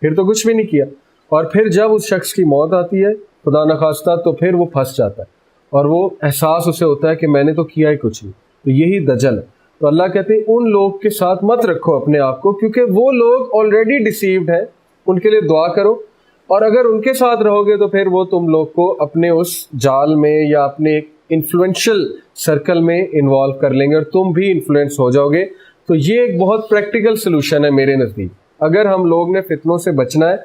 Speaker 1: پھر تو کچھ بھی نہیں کیا. اور پھر جب اس شخص کی موت آتی ہے خدا نخواستہ تو پھر وہ پھنس جاتا ہے اور وہ احساس اسے ہوتا ہے کہ میں نے تو کیا ہی کچھ نہیں. تو یہی دجل ہے. تو اللہ کہتے ہیں ان لوگ کے ساتھ مت رکھو اپنے آپ کو, کیونکہ وہ لوگ آلریڈی ڈیسیوڈ ہیں. ان کے لیے دعا کرو, اور اگر ان کے ساتھ رہو گے تو پھر وہ تم لوگ کو اپنے اس جال میں یا اپنے ایک انفلوئنشل سرکل میں انوالو کر لیں گے اور تم بھی انفلوئنس ہو جاؤ گے. تو یہ ایک بہت پریکٹیکل سلوشن ہے میرے نزدیک. اگر ہم لوگ نے فتنوں سے بچنا ہے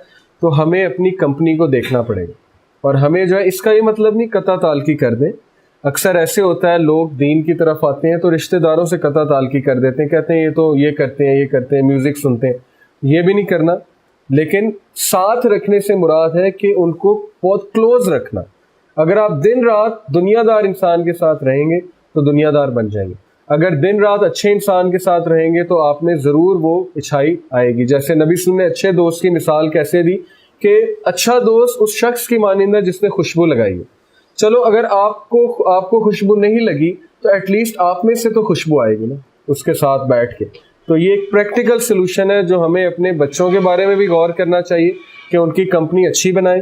Speaker 1: تو ہمیں اپنی کمپنی کو دیکھنا پڑے گا. اور ہمیں جو ہے اس کا یہ مطلب نہیں قطع تعلقی کر دیں. اکثر ایسے ہوتا ہے لوگ دین کی طرف آتے ہیں تو رشتہ داروں سے قطع تعلقی کر دیتے ہیں, کہتے ہیں یہ تو یہ کرتے ہیں, یہ کرتے ہیں, میوزک سنتے ہیں. یہ بھی نہیں کرنا, لیکن ساتھ رکھنے سے مراد ہے کہ ان کو بہت کلوز رکھنا. اگر آپ دن رات دنیا دار انسان کے ساتھ رہیں گے تو دنیا دار بن جائیں گے. اگر دن رات اچھے انسان کے ساتھ رہیں گے تو آپ میں ضرور وہ اچھائی آئے گی. جیسے نبی صلی اللہ علیہ وسلم نے اچھے دوست کی مثال کیسے دی کہ اچھا دوست اس شخص کی مانند ہے جس نے خوشبو لگائی ہے. چلو اگر آپ کو خوشبو نہیں لگی تو ایٹ لیسٹ آپ میں سے تو خوشبو آئے گی نا اس کے ساتھ بیٹھ کے. تو یہ ایک پریکٹیکل سلوشن ہے جو ہمیں اپنے بچوں کے بارے میں بھی غور کرنا چاہیے کہ ان کی کمپنی اچھی بنائیں.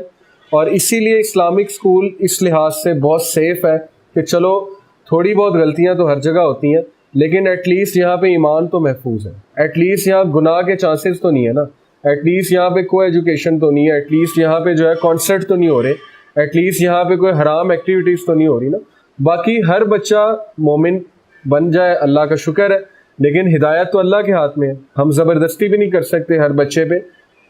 Speaker 1: اور اسی لیے اسلامک اسکول اس لحاظ سے بہت سیف ہے کہ چلو تھوڑی بہت غلطیاں تو ہر جگہ ہوتی ہیں, لیکن ایٹ لیسٹ یہاں پہ ایمان تو محفوظ ہے. ایٹ لیسٹ یہاں گناہ کے چانسز تو نہیں ہے نا, ایٹ لیسٹ یہاں پہ کوئی ایجوکیشن تو نہیں ہے, ایٹ لیسٹ یہاں پہ جو ہے کانسرٹ تو نہیں ہو رہے, ایٹ لیسٹ یہاں پہ کوئی حرام ایکٹیویٹیز تو نہیں ہو رہی نا. باقی ہر بچہ مومن بن جائے اللہ کا شکر ہے, لیکن ہدایت تو اللہ کے ہاتھ میں ہے. ہم زبردستی بھی نہیں کر سکتے ہر بچے پہ.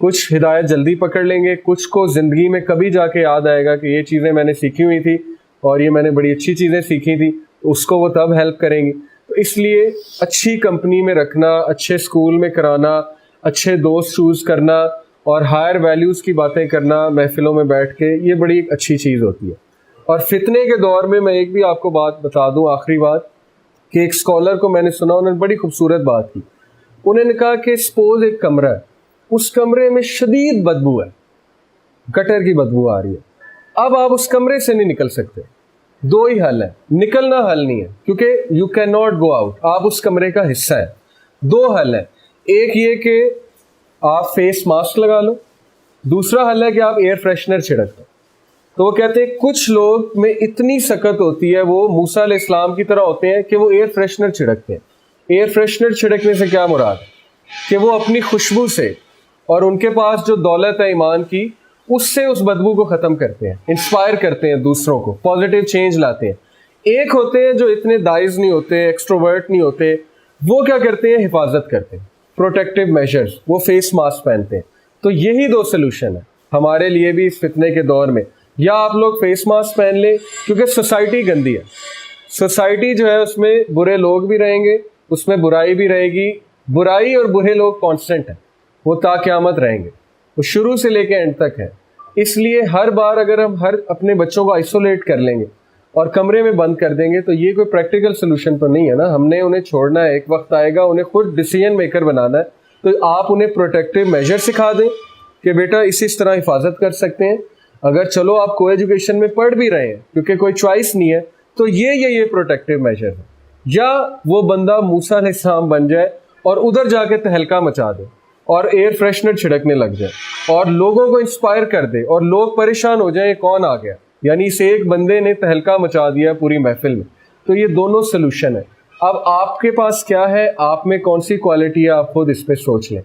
Speaker 1: کچھ ہدایت جلدی پکڑ لیں گے, کچھ کو زندگی میں کبھی جا کے یاد آئے گا کہ یہ چیزیں میں نے سیکھی ہوئی تھی اور یہ میں نے بڑی اچھی چیزیں سیکھی تھی, اس کو وہ تب ہیلپ کریں گی. تو اس لیے اچھی کمپنی میں رکھنا, اچھے اسکول میں کرانا, اچھے دوست چوز کرنا اور ہائر ویلیوز کی باتیں کرنا محفلوں میں بیٹھ کے, یہ بڑی ایک اچھی چیز ہوتی ہے. اور فتنے کے دور میں ایک بھی آپ کو بات بتا دوں, آخری بات, کہ ایک اسکالر کو میں نے سنا, انہوں نے بڑی خوبصورت بات کی. انہوں نے کہا کہ سپوز ایک کمرہ ہے, اس کمرے میں شدید بدبو ہے, گٹر کی بدبو آ رہی ہے. اب آپ اس کمرے سے نہیں نکل سکتے. دو ہی حل ہے, نکلنا حل نہیں ہے کیونکہ you can not go out, آپ اس کمرے کا حصہ ہے. دو حل ہے, ایک یہ کہ آپ فیس ماسک لگا لو, دوسرا حل ہے کہ آپ ایئر فریشنر چھڑک لو. تو وہ کہتے ہیں کچھ لوگ میں اتنی سخت ہوتی ہے, وہ موسیٰ علیہ السلام کی طرح ہوتے ہیں کہ وہ ایئر فریشنر چھڑکتے ہیں. ایئر فریشنر چھڑکنے سے کیا مراد ہے کہ وہ اپنی خوشبو سے اور ان کے پاس جو دولت ہے ایمان کی, اس سے اس بدبو کو ختم کرتے ہیں, انسپائر کرتے ہیں دوسروں کو, پازیٹیو چینج لاتے ہیں. ایک ہوتے ہیں جو اتنے دائز نہیں ہوتے, ایکسٹروورٹ نہیں ہوتے, وہ کیا کرتے ہیں, حفاظت کرتے ہیں, پروٹیکٹیو میجرز, وہ فیس ماسک پہنتے ہیں. تو یہی دو سلوشن ہے ہمارے لیے بھی اس فتنے کے دور میں. یا آپ لوگ فیس ماسک پہن لیں کیونکہ سوسائٹی گندی ہے, سوسائٹی جو ہے اس میں برے لوگ بھی رہیں گے, اس میں برائی بھی رہے گی. برائی اور برے لوگ کانسٹنٹ ہیں, وہ تا قیامت رہیں گے, وہ شروع سے لے کے اینڈ تک ہے. اس لیے ہر بار اگر ہم اپنے بچوں کو آئسولیٹ کر لیں گے اور کمرے میں بند کر دیں گے تو یہ کوئی پریکٹیکل سلوشن تو نہیں ہے نا. ہم نے انہیں چھوڑنا ہے, ایک وقت آئے گا انہیں خود ڈیسیژن میکر بنانا ہے. تو آپ انہیں پروٹیکٹیو میجر سکھا دیں کہ بیٹا اس طرح حفاظت کر سکتے ہیں. اگر چلو آپ کو ایجوکیشن میں پڑھ بھی رہے ہیں کیونکہ کوئی چوائس نہیں ہے, تو یہ پروٹیکٹیو میجر ہے. یا وہ بندہ موسیٰ علیہ السلام بن جائے اور ادھر جا کے تہلکہ مچا دے اور ایئر فریشنر چھڑکنے لگ جائے اور لوگوں کو انسپائر کر دے اور لوگ پریشان ہو جائیں, کون آ گیا, یعنی اس ایک بندے نے تہلکہ مچا دیا پوری محفل میں. تو یہ دونوں سلوشن ہے. اب آپ کے پاس کیا ہے, آپ میں کون سی کوالٹی ہے, آپ خود اس پہ سوچ لیں.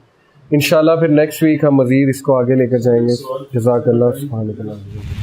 Speaker 1: انشاءاللہ پھر نیکسٹ ویک ہم مزید اس کو آگے لے کر جائیں گے. جزاک اللہ. سبحانک اللہ.